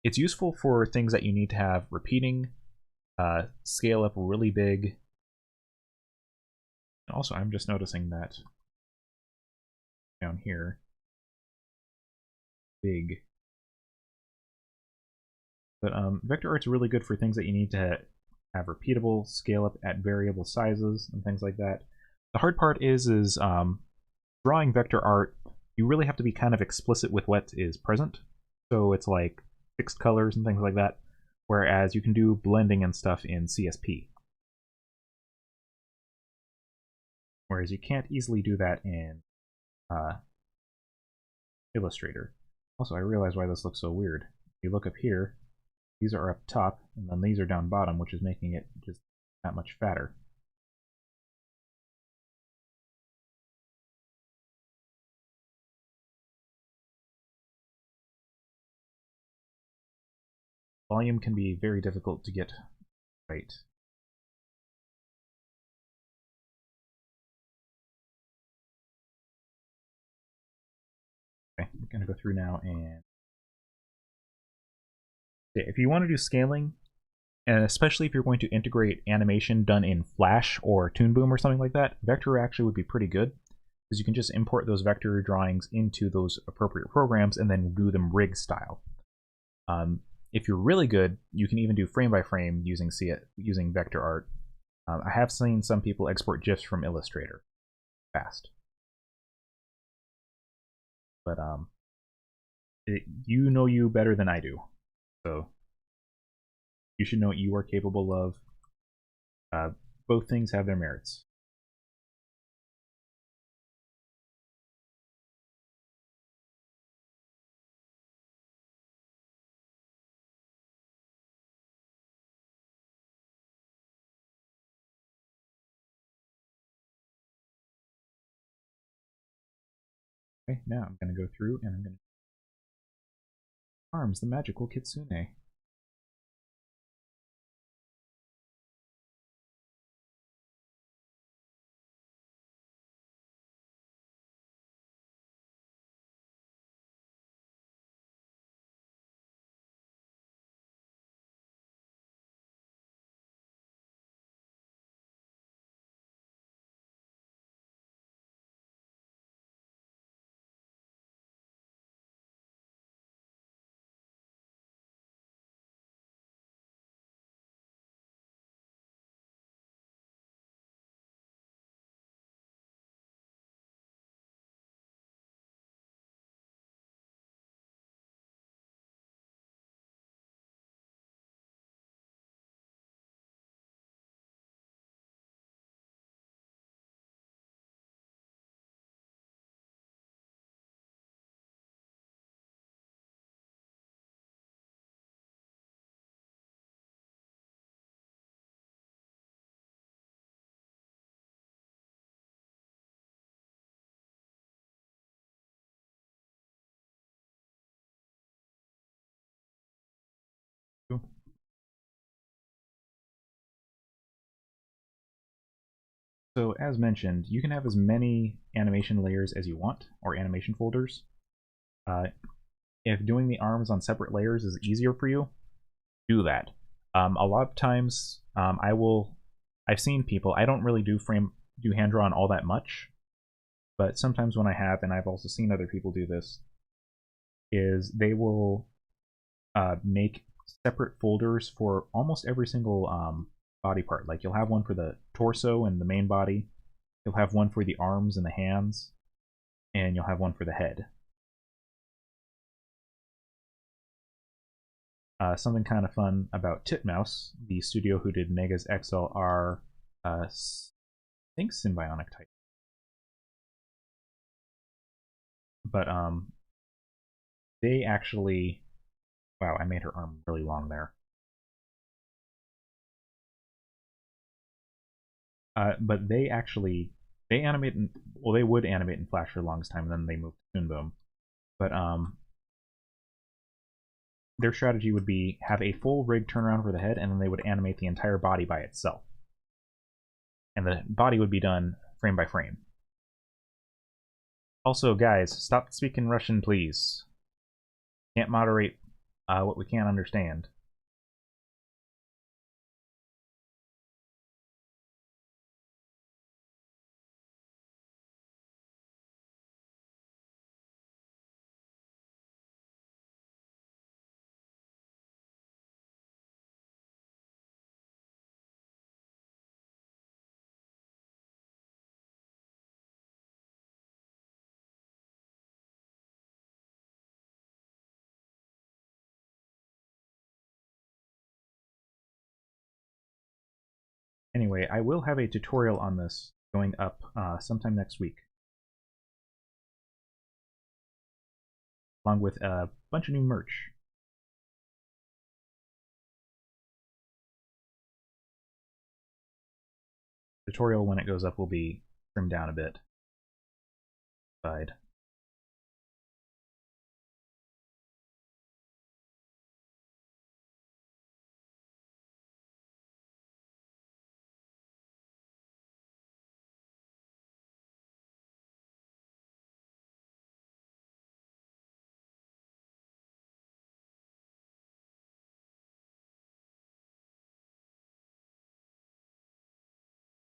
it's useful for things that you need to have repeating, scale up really big. And also, I'm just noticing that down here, big. But vector art's really good for things that you need to have repeatable, scale up at variable sizes, and things like that. The hard part is drawing vector art, you really have to be kind of explicit with what is present. So it's like fixed colors and things like that, whereas you can do blending and stuff in CSP. Whereas you can't easily do that in Illustrator. Also, I realize why this looks so weird. If you look up here, these are up top, and then these are down bottom, which is making it just that much fatter. Volume can be very difficult to get right. Okay, I'm going to go through now and... Okay, if you want to do scaling, and especially if you're going to integrate animation done in Flash or Toon Boom or something like that, Vector actually would be pretty good, because you can just import those vector drawings into those appropriate programs and then do them rig style. If you're really good, you can even do frame by frame using vector art. I have seen some people export GIFs from Illustrator fast. But you know you better than I do, so you should know what you are capable of. Both things have their merits. Okay, now I'm going to go through and I'm going to arms the magical kitsune. Cool. So as mentioned, you can have as many animation layers as you want, or animation folders. If doing the arms on separate layers is easier for you, do that. A lot of times, I've seen people, I don't really do hand drawn all that much, but sometimes when I have, and I've also seen other people do this, is they will make separate folders for almost every single body part. Like you'll have one for the torso and the main body, you'll have one for the arms and the hands, and you'll have one for the head. Something kind of fun about Titmouse, the studio who did Megas XLR, I think Symbionic type. But they actually, wow, I made her arm really long there. But they animate in, well, they would animate in Flash for the longest time, and then they moved to Toon Boom. But their strategy would be have a full rig turnaround for the head, and then they would animate the entire body by itself, and the body would be done frame by frame. Also, guys, stop speaking Russian, please. Can't moderate what we can't understand. Anyway, I will have a tutorial on this going up sometime next week, along with a bunch of new merch. The tutorial, when it goes up, will be trimmed down a bit. Side.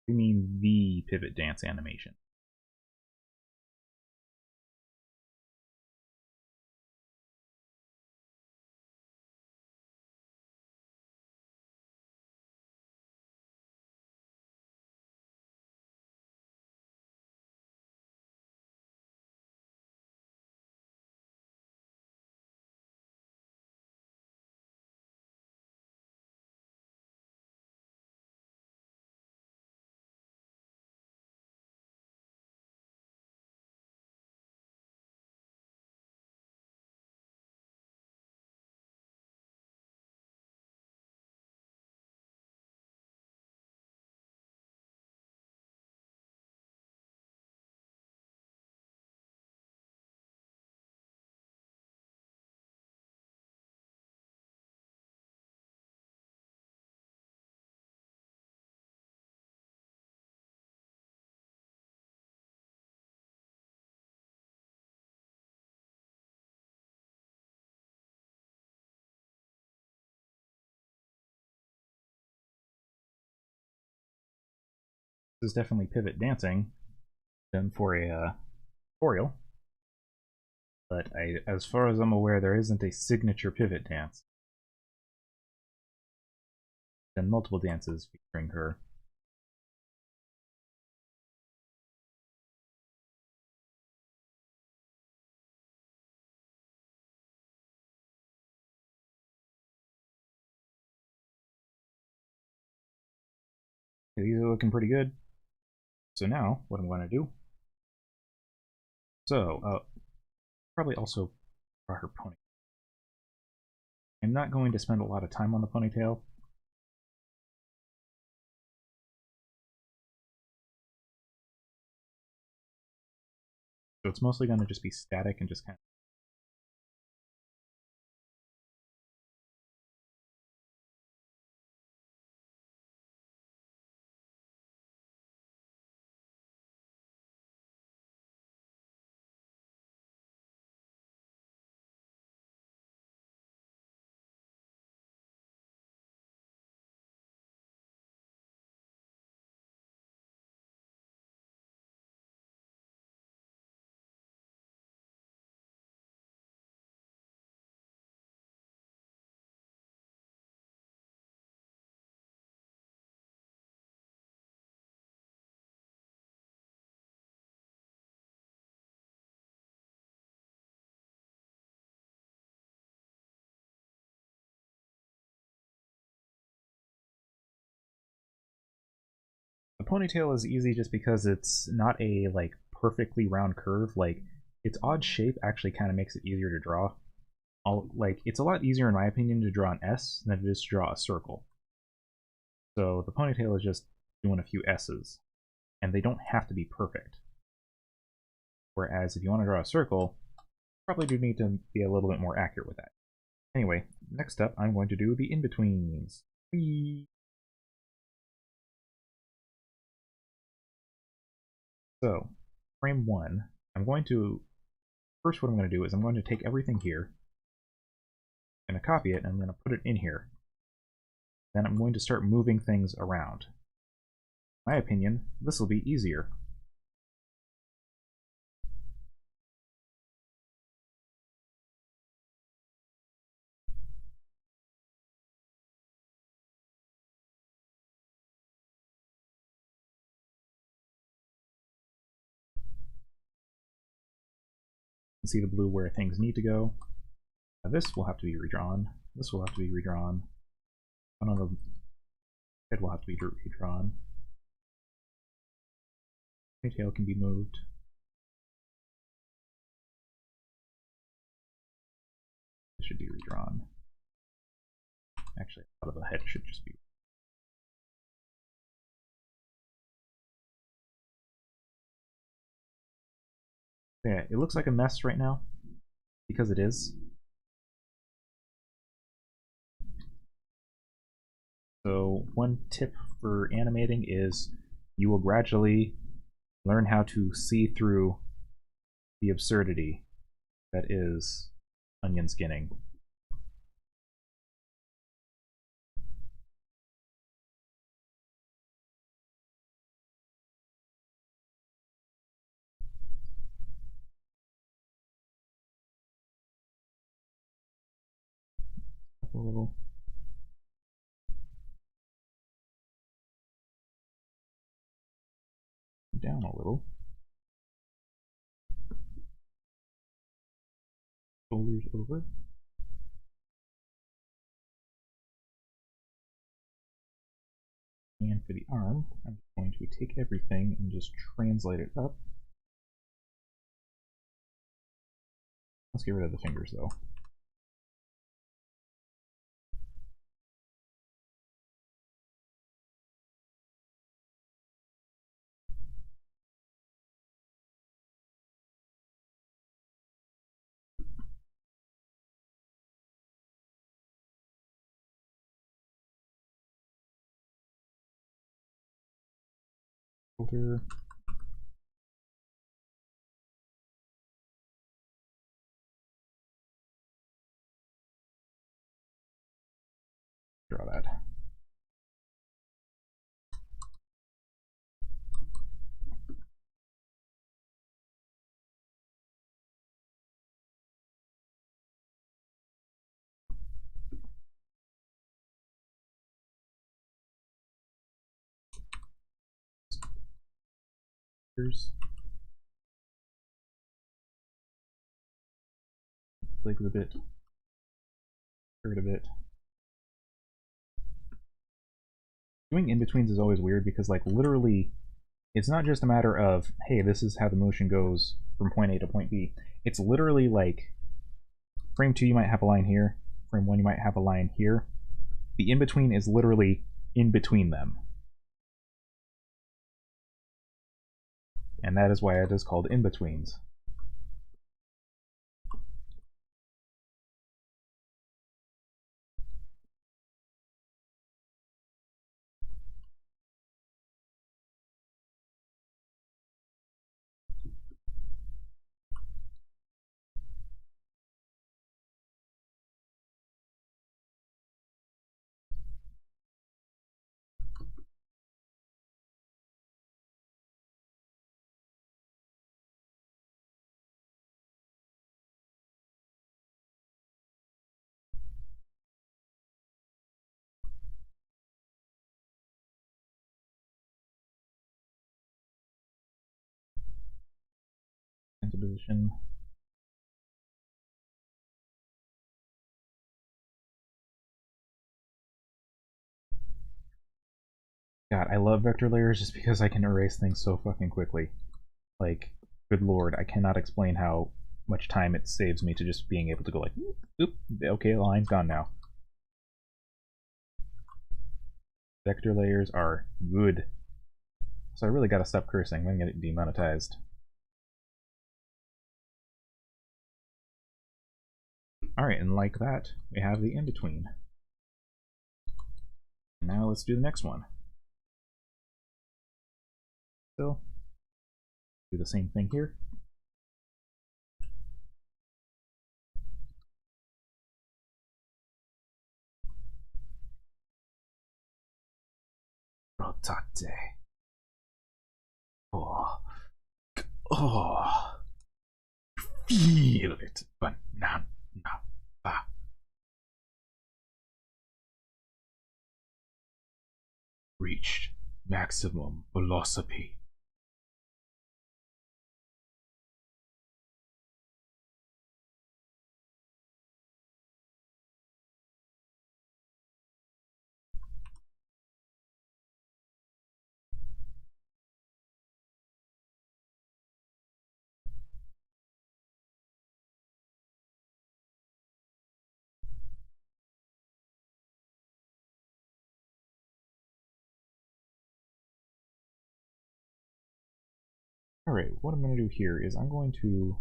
We mean the pivot dance animation. This is definitely pivot dancing done for a tutorial, but as far as I'm aware, there isn't a signature pivot dance. Then multiple dances featuring her. These are looking pretty good. So now, what I'm going to do. So, probably also draw her ponytail. I'm not going to spend a lot of time on the ponytail. So it's mostly going to just be static and just kind of. The ponytail is easy just because it's not a like perfectly round curve. Like its odd shape actually kind of makes it easier to draw. Like it's a lot easier in my opinion to draw an S than it is to draw a circle. So the ponytail is just doing a few S's. And they don't have to be perfect. Whereas if you want to draw a circle, probably do need to be a little bit more accurate with that. Anyway, next up I'm going to do the in-betweens. Whee! So, frame 1, first what I'm going to do is I'm going to take everything here, I'm going to copy it, and I'm going to put it in here. Then I'm going to start moving things around. In my opinion, this will be easier. You can see the blue where things need to go. Now this will have to be redrawn. This will have to be redrawn. One on the head will have to be redrawn. Ponytail can be moved. This should be redrawn. Actually, a lot of the head should just be. Yeah, it looks like a mess right now, because it is. So one tip for animating is you will gradually learn how to see through the absurdity that is onion skinning. Up a little. Down a little. Shoulders over. And for the arm, I'm going to take everything and just translate it up. Let's get rid of the fingers though. Shoulder. Draw that. Legs a bit. Shirt a bit. Doing in-betweens is always weird because, like, literally, it's not just a matter of, hey, this is how the motion goes from point A to point B. It's literally like, frame 2 you might have a line here, frame 1 you might have a line here. The in-between is literally in between them. And that is why it is called in-betweens. Into position. God, I love vector layers just because I can erase things so fucking quickly. Like, good lord, I cannot explain how much time it saves me to just being able to go like, oop, okay, the line's gone now. Vector layers are good. so I really gotta stop cursing. I'm gonna get demonetized. Alright, and like that, we have the in-between. Now let's do the next one. Still, do the same thing here. Rotate. Oh. Oh. Feel it. Banana. Reached maximum velocity. Alright, what I'm going to do here is I'm going to...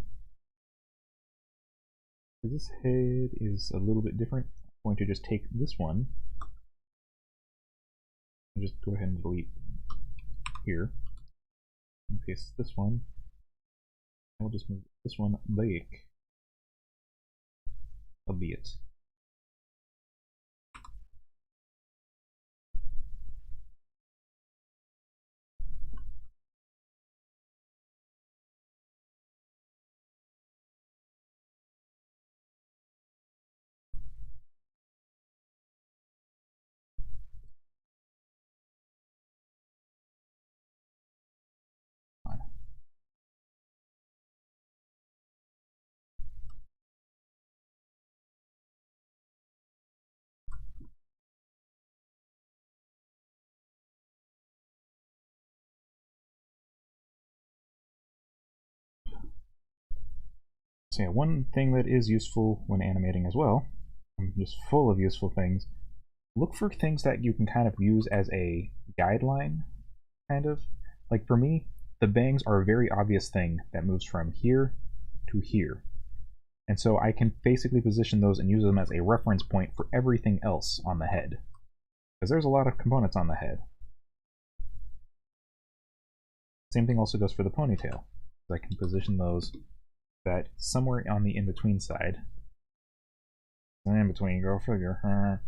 This head is a little bit different. I'm going to just take this one and just go ahead and delete here. And paste this one. I'll just move this one back a bit. So yeah, one thing that is useful when animating as well, I'm just full of useful things, look for things that you can kind of use as a guideline, kind of. Like for me, the bangs are a very obvious thing that moves from here to here. And so I can basically position those and use them as a reference point for everything else on the head. Because there's a lot of components on the head. Same thing also goes for the ponytail. I can position those that somewhere on the in-between side. An in-between, go figure.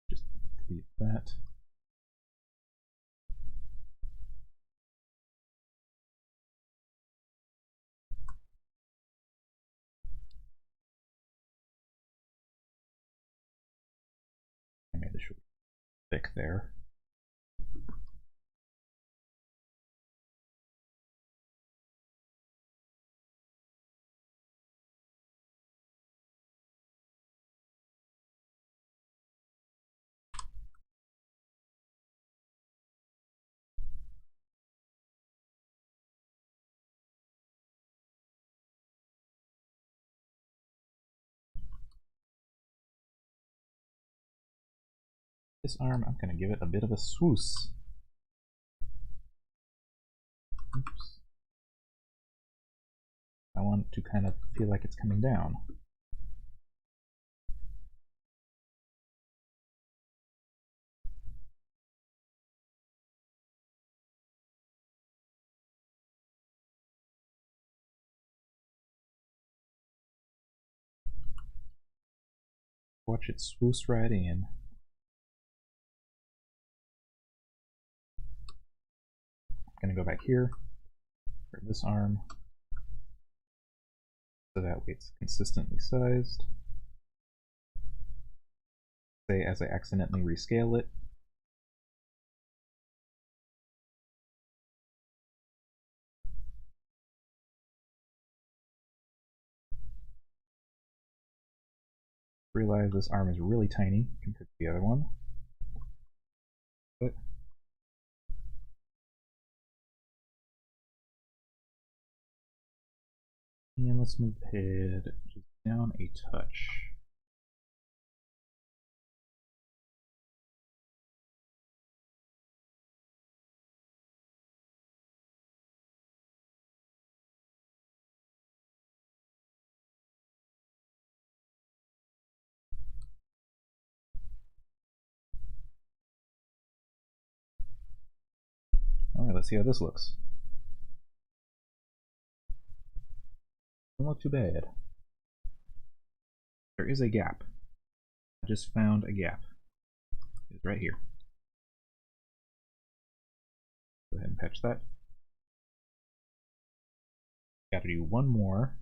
Just delete that. I made the shoulder thick there. This arm, I'm going to give it a bit of a swoosh. Oops. I want it to kind of feel like it's coming down. Watch it swoosh right in. I'm going to go back here for this arm so that way it's consistently sized. Say as I accidentally rescale it. Realize this arm is really tiny compared to the other one. But And let's move the head just down a touch. Alright, let's see how this looks. Doesn't look too bad. There is a gap. I just found a gap. It's right here. Go ahead and patch that. Gotta do one more.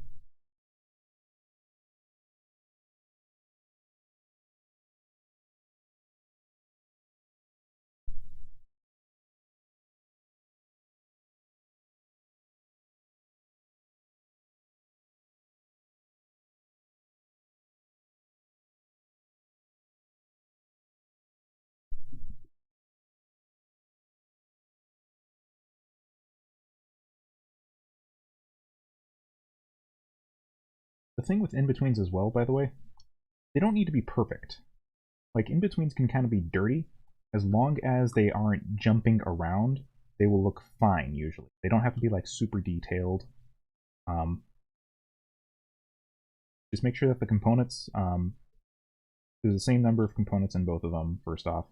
The thing with in-betweens as well, by the way, they don't need to be perfect. Like, in-betweens can kind of be dirty. As long as they aren't jumping around, they will look fine, usually. They don't have to be, like, super detailed. Just make sure that the components, there's the same number of components in both of them, first off.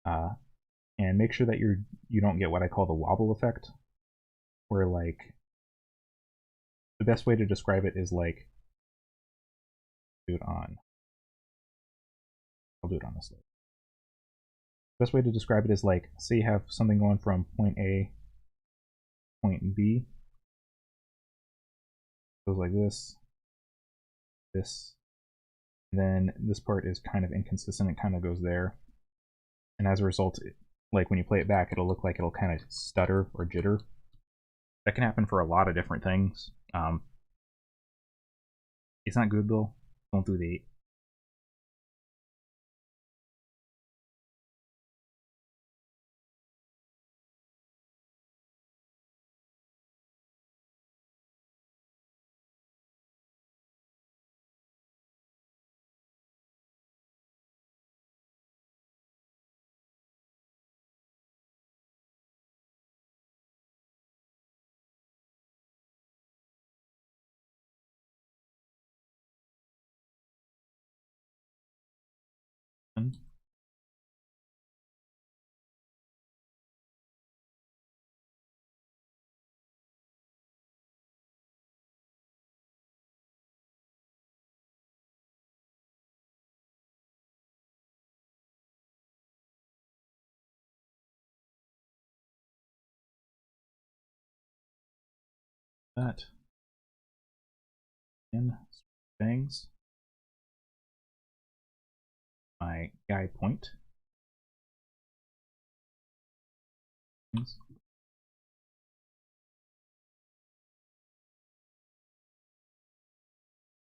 And make sure that you don't get what I call the wobble effect, where, like, the best way to describe it is, like, do it on... I'll do it on this layer. The best way to describe it is, like, say you have something going from point A to point B. Goes like this, this, and then this part is kind of inconsistent. It kind of goes there. And as a result, like, when you play it back, it'll look like it'll kind of stutter or jitter. That can happen for a lot of different things. It's not good, though. Don't do the... that in things. My guide point.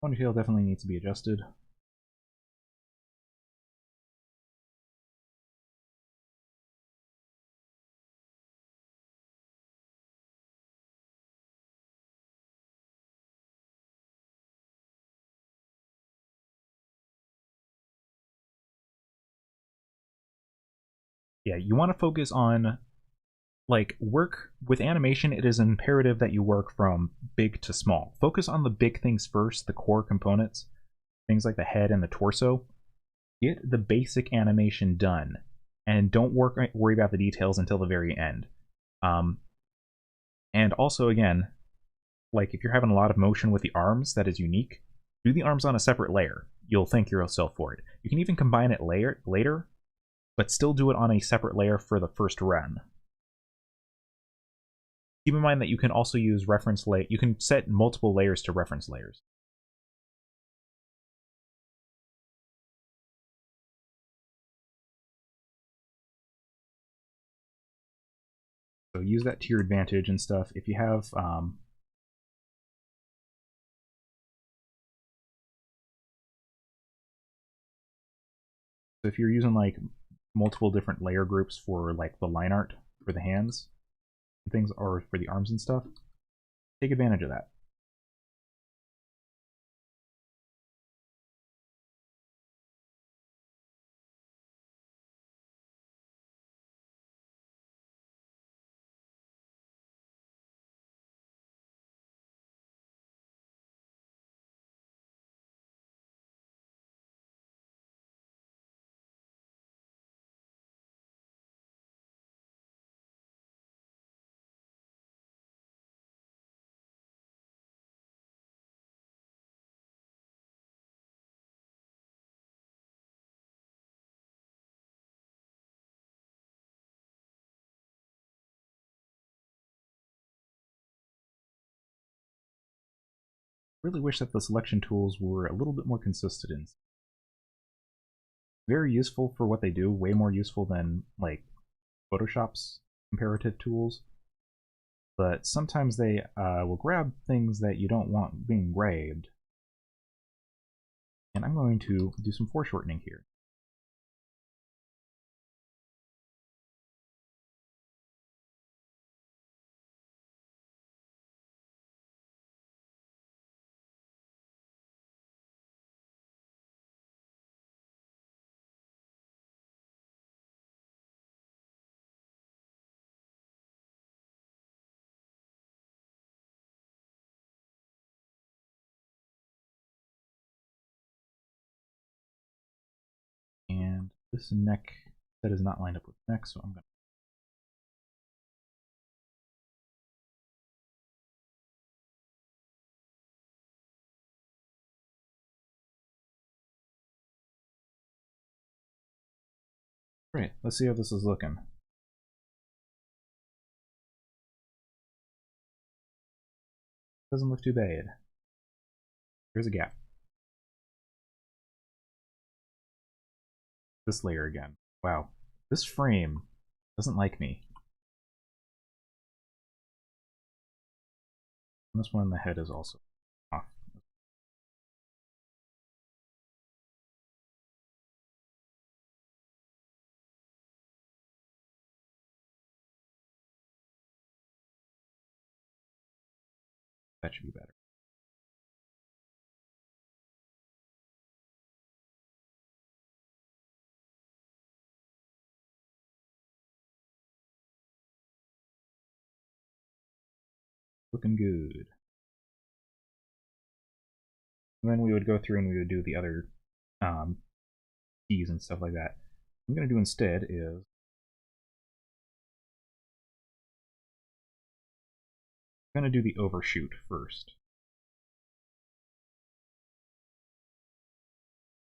Ponytail definitely needs to be adjusted. Yeah, you want to focus on, like, work with animation. It is imperative that you work from big to small. Focus on the big things first, the core components, things like the head and the torso. Get the basic animation done, and don't worry about the details until the very end. And also, again, like, if you're having a lot of motion with the arms that is unique, do the arms on a separate layer. You'll thank yourself for it. You can even combine it later, but still do it on a separate layer for the first run. Keep in mind that you can also use reference layer. You can set multiple layers to reference layers. So use that to your advantage and stuff. If you have so if you're using, like, multiple different layer groups for, like, the line art for the hands and things, or for the arms and stuff, take advantage of that. Really wish that the selection tools were a little bit more consistent. Very useful for what they do, way more useful than like Photoshop's comparative tools. But sometimes they will grab things that you don't want being grabbed. And I'm going to do some foreshortening here. And this neck that is not lined up with neck, so I'm going to Great, let's see how this is looking. Doesn't look too bad. There's a gap. This layer again. Wow, this frame doesn't like me. And this one in the head is also off. That should be better. Looking good. And then we would go through and we would do the other keys and stuff like that. What I'm going to do instead is I'm going to do the overshoot first.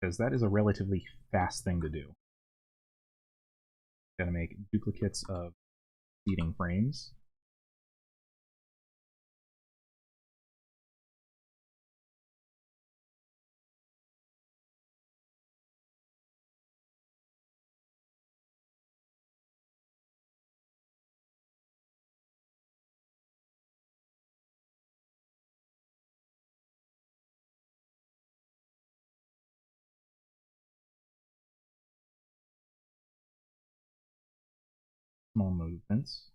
Because that is a relatively fast thing to do. Got to make duplicates of seeding frames. Small movements.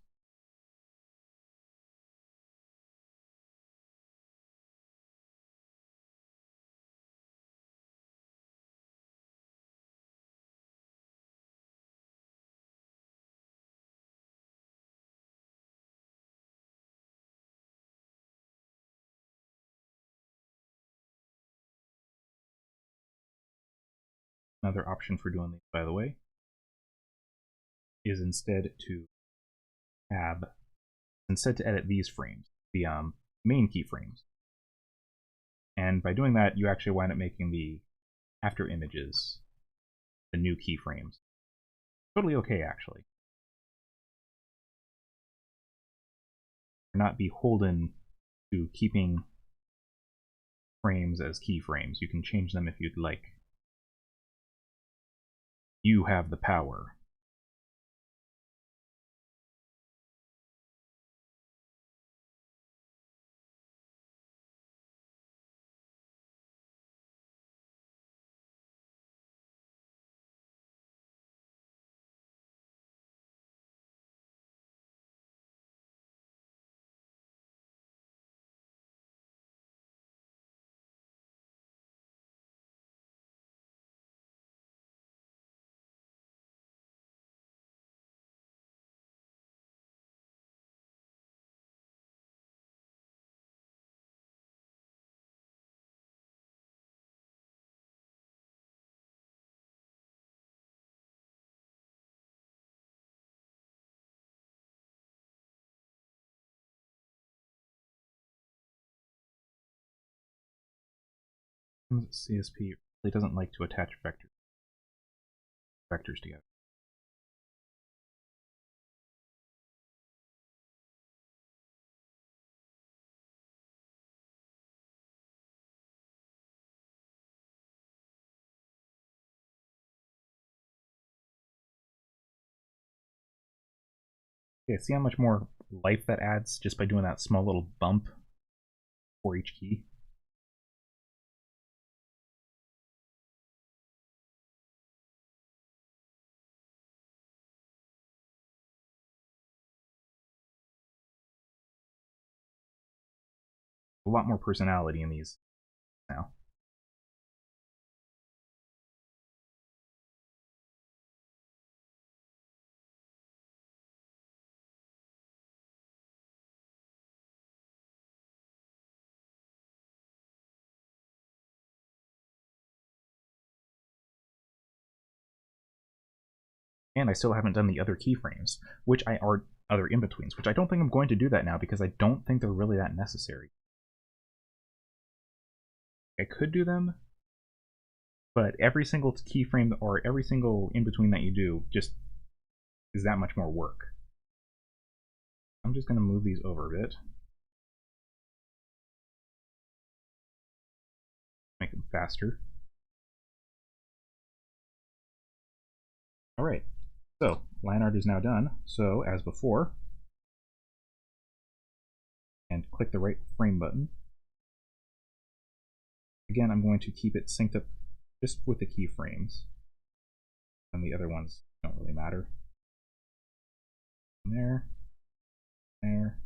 Another option for doing these, by the way, is instead to edit these frames, the main keyframes. And by doing that, you actually wind up making the after images the new keyframes. Totally okay, actually. You're not beholden to keeping frames as keyframes. You can change them if you'd like. You have the power. CSP really doesn't like to attach vectors together. Okay, see how much more life that adds just by doing that small little bump for each key? A lot more personality in these now. And I still haven't done the other keyframes, which I are other in-betweens, which I don't think I'm going to do that now because I don't think they're really that necessary. I could do them, but every single keyframe or every single in-between that you do just is that much more work. I'm just going to move these over a bit. Make them faster. Alright, so line art is now done. So, as before, and click the right frame button. Again, I'm going to keep it synced up just with the keyframes. And the other ones don't really matter. There, there,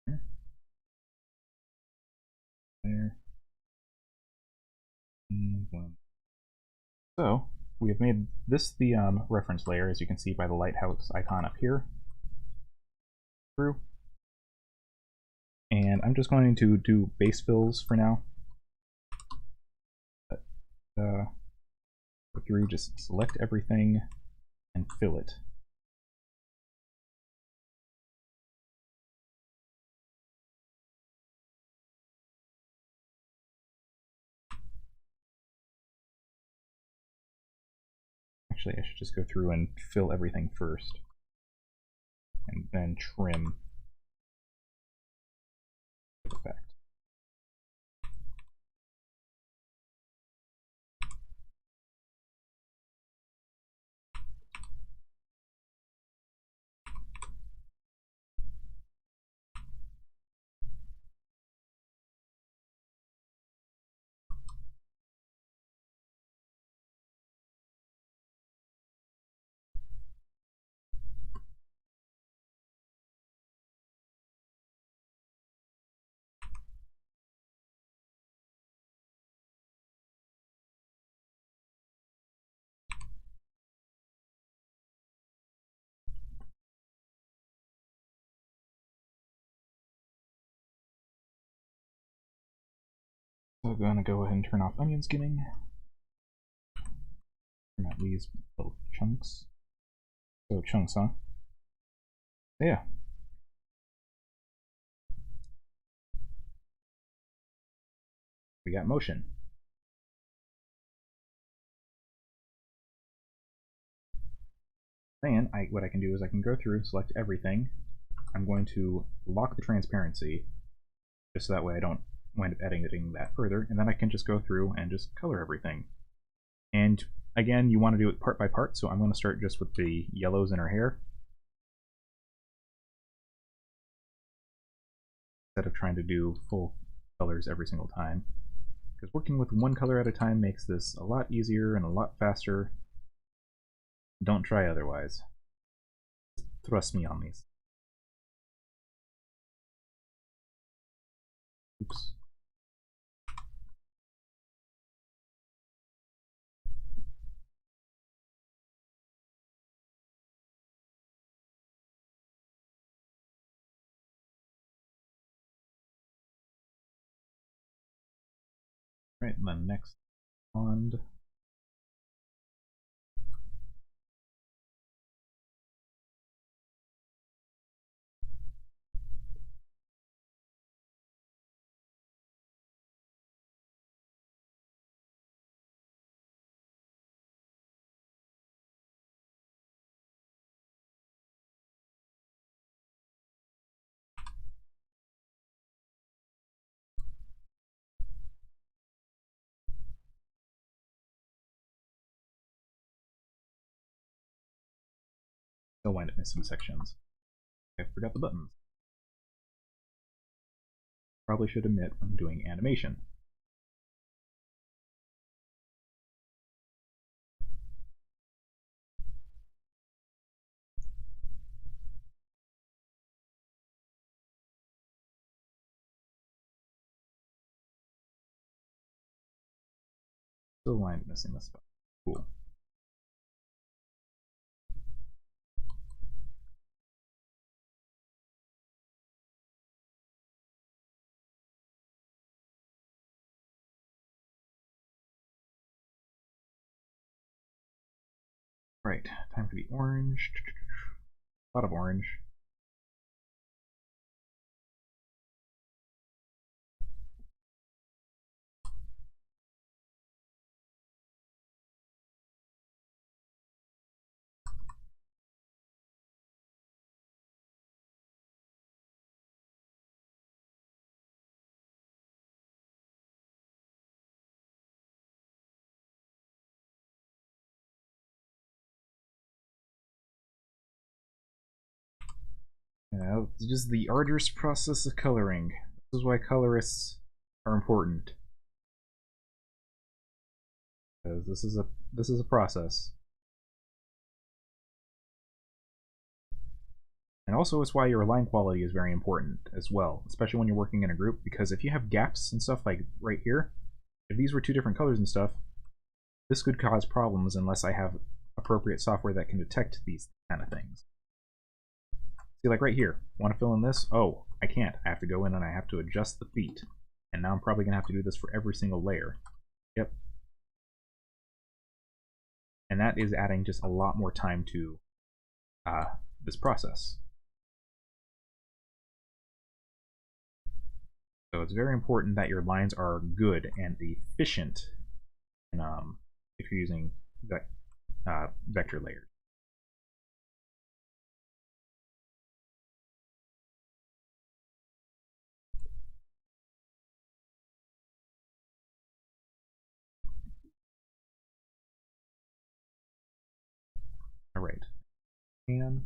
there, there, and one. So, we have made this the reference layer, as you can see by the lighthouse icon up here. Through. And I'm just going to do base fills for now. Go through, just select everything and fill it. Actually, I should just go through and fill everything first, and then trim the effect. So I'm going to go ahead and turn off onion skimming. Turn out these little chunks. So chunks, huh? Yeah. We got motion. Then what I can do is I can go through, select everything. I'm going to lock the transparency, just so that way I don't wind up editing that further, and then I can just go through and just color everything. And again, you want to do it part by part, so I'm going to start just with the yellows in her hair, instead of trying to do full colors every single time. Because working with one color at a time makes this a lot easier and a lot faster. Don't try otherwise. Trust me on these. Oops. Right, and then next pond. Still wind up missing sections. I forgot the buttons. Probably should admit when doing animation. Still wind up missing this spot. Cool. Right, time for the orange. A lot of orange. Just the arduous process of coloring. This is why colorists are important. Because this is a process. And also it's why your line quality is very important as well, especially when you're working in a group, because if you have gaps and stuff like right here, if these were two different colors and stuff, this could cause problems unless I have appropriate software that can detect these kind of things. See, like right here, want to fill in this? Oh, I can't. I have to go in and I have to adjust the feet. And now I'm probably going to have to do this for every single layer. Yep. And that is adding just a lot more time to this process. So it's very important that your lines are good and efficient in, if you're using vector layers. All right. And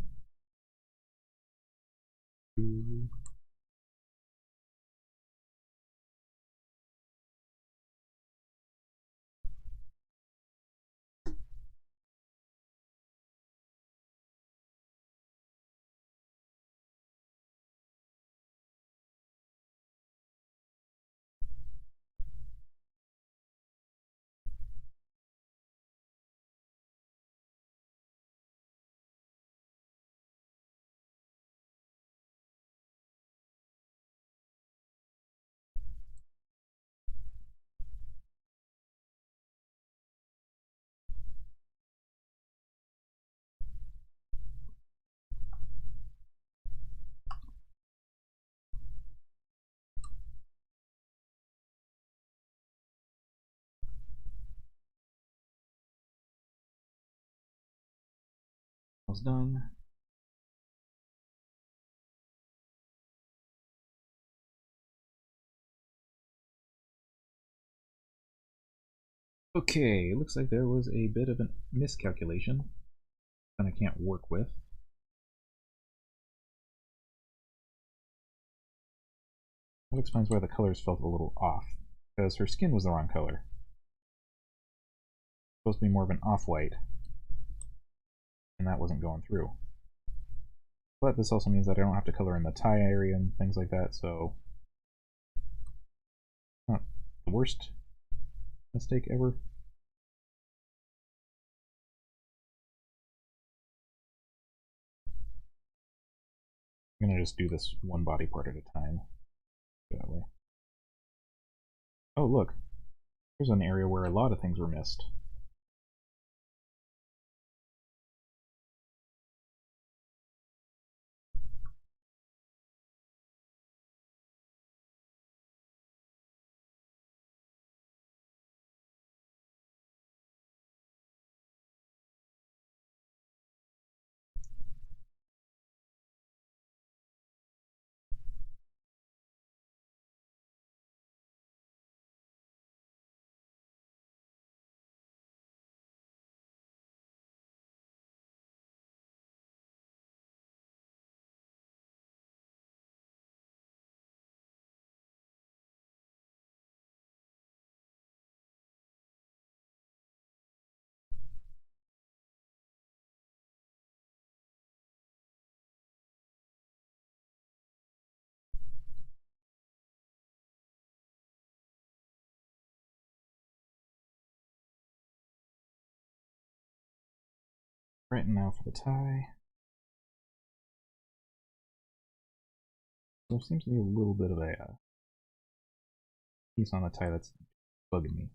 almost done. Okay, it looks like there was a bit of a miscalculation that I can't work with. That explains why the colors felt a little off, because her skin was the wrong color. Supposed to be more of an off-white, and that wasn't going through. But this also means that I don't have to color in the tie area and things like that, so not the worst mistake ever. I'm gonna just do this one body part at a time. That way. Oh, look. Here's an area where a lot of things were missed. Right now for the tie. There seems to be a little bit of a piece on the tie that's bugging me.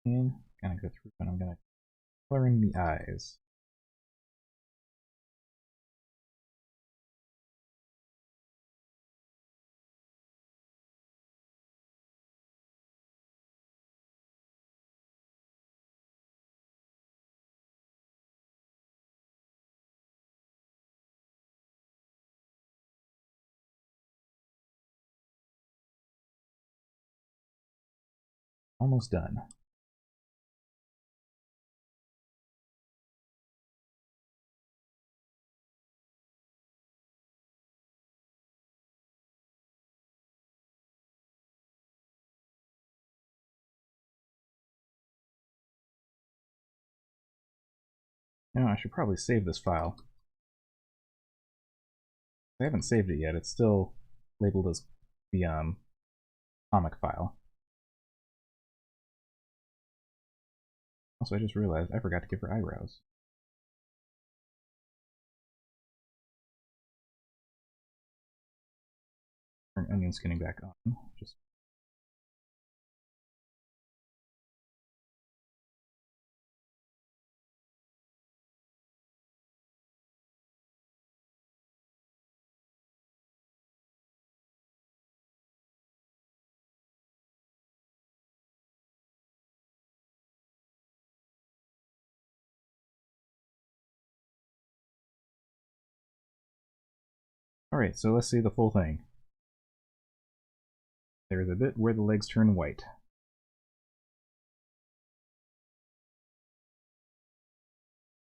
And gonna go through and I'm gonna color in the eyes. Almost done. Now I should probably save this file. I haven't saved it yet. It's still labeled as the comic file. Also, I just realized I forgot to give her eyebrows. Turn onion skinning back on. Just alright, so let's see the full thing. There's a bit where the legs turn white.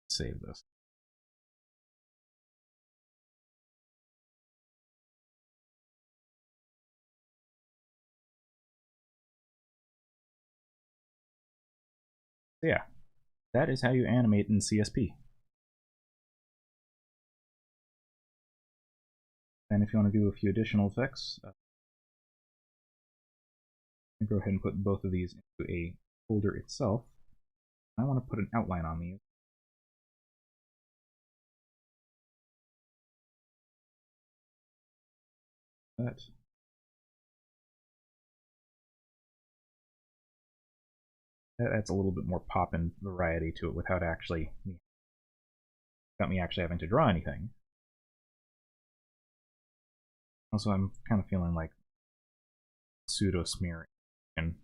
Save this. So yeah, that is how you animate in CSP. And if you want to do a few additional effects, go ahead and put both of these into a folder itself. I want to put an outline on these. That adds a little bit more pop and variety to it without me actually having to draw anything. Also, I'm kind of feeling like pseudo smearing. And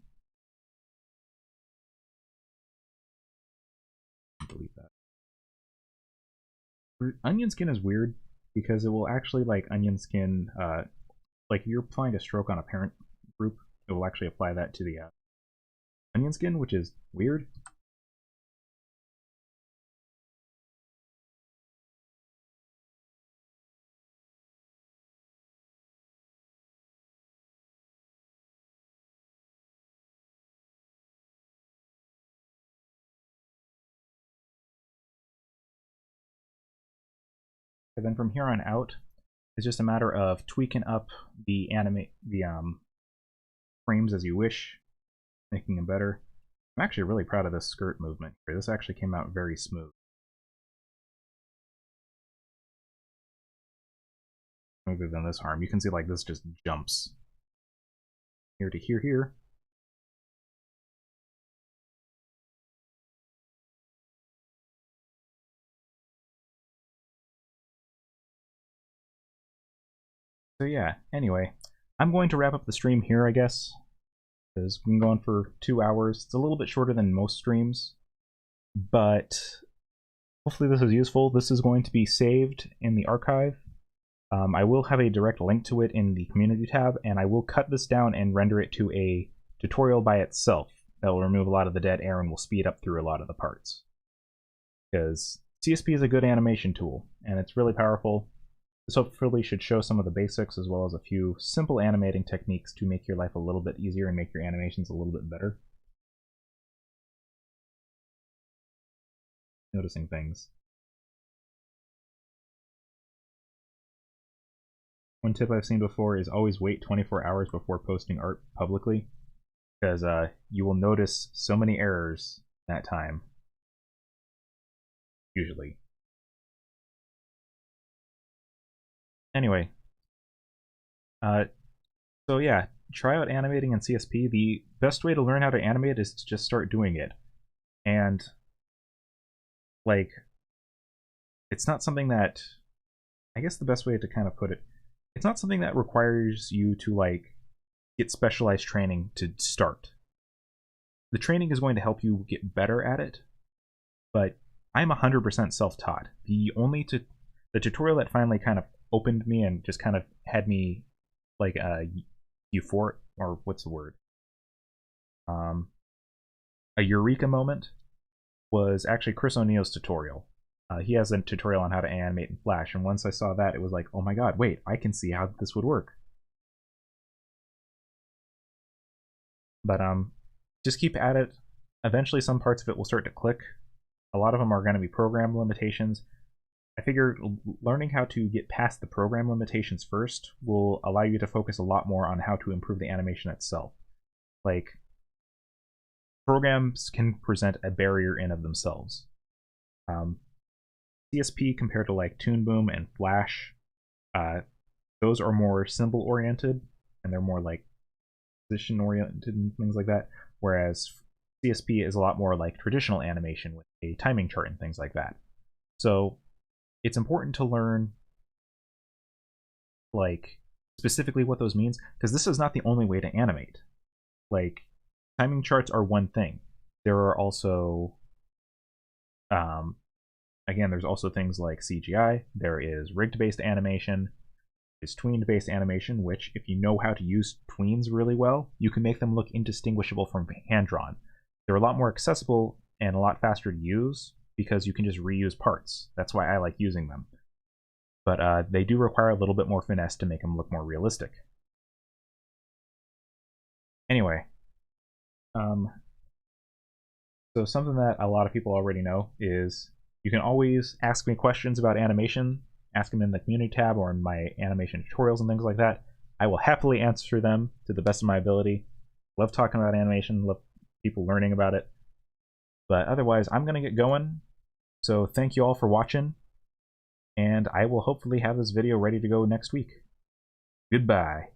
delete that. Onion skin is weird because it will actually like onion skin. Like if you're applying a stroke on a parent group, it will actually apply that to the onion skin, which is weird. And then from here on out, it's just a matter of tweaking up the frames as you wish, making them better. I'm actually really proud of this skirt movement here. This actually came out very smooth. Smoother than this arm. You can see like this just jumps here to here. So yeah, anyway, I'm going to wrap up the stream here, I guess, because we've been going for 2 hours. It's a little bit shorter than most streams, but hopefully this is useful. This is going to be saved in the archive. I will have a direct link to it in the community tab, and I will cut this down and render it to a tutorial by itself that will remove a lot of the dead air and will speed up through a lot of the parts. Because CSP is a good animation tool, and it's really powerful. This hopefully should show some of the basics as well as a few simple animating techniques to make your life a little bit easier and make your animations a little bit better. Noticing things. One tip I've seen before is always wait 24 hours before posting art publicly, because you will notice so many errors that time. Usually. Anyway, so yeah, try out animating in CSP. The best way to learn how to animate is to just start doing it. And, like, it's not something that, I guess the best way to kind of put it, it's not something that requires you to, like, get specialized training to start. The training is going to help you get better at it, but I'm 100% self-taught. The tutorial that finally kind of opened me and just kind of had me like euphoric, or what's the word? A eureka moment was actually Chris O'Neill's tutorial. He has a tutorial on how to animate in Flash, and once I saw that, it was like, oh my god, wait, I can see how this would work. But just keep at it. Eventually, some parts of it will start to click. A lot of them are going to be program limitations. I figure learning how to get past the program limitations first will allow you to focus a lot more on how to improve the animation itself. Like, programs can present a barrier in of themselves. CSP compared to like Toon Boom and Flash, those are more symbol oriented and they're more like position oriented and things like that. Whereas CSP is a lot more like traditional animation with a timing chart and things like that. So it's important to learn like specifically what those means, because this is not the only way to animate. Like, timing charts are one thing. There are also again, there's also things like CGI. There is rigged based animation. There's tweened based animation, which if you know how to use tweens really well, you can make them look indistinguishable from hand drawn. They're a lot more accessible and a lot faster to use because you can just reuse parts. That's why I like using them. But they do require a little bit more finesse to make them look more realistic. Anyway, so something that a lot of people already know is you can always ask me questions about animation, ask them in the community tab or in my animation tutorials and things like that. I will happily answer them to the best of my ability. Love talking about animation, love people learning about it. But otherwise, I'm going to get going. So thank you all for watching, and I will hopefully have this video ready to go next week. Goodbye.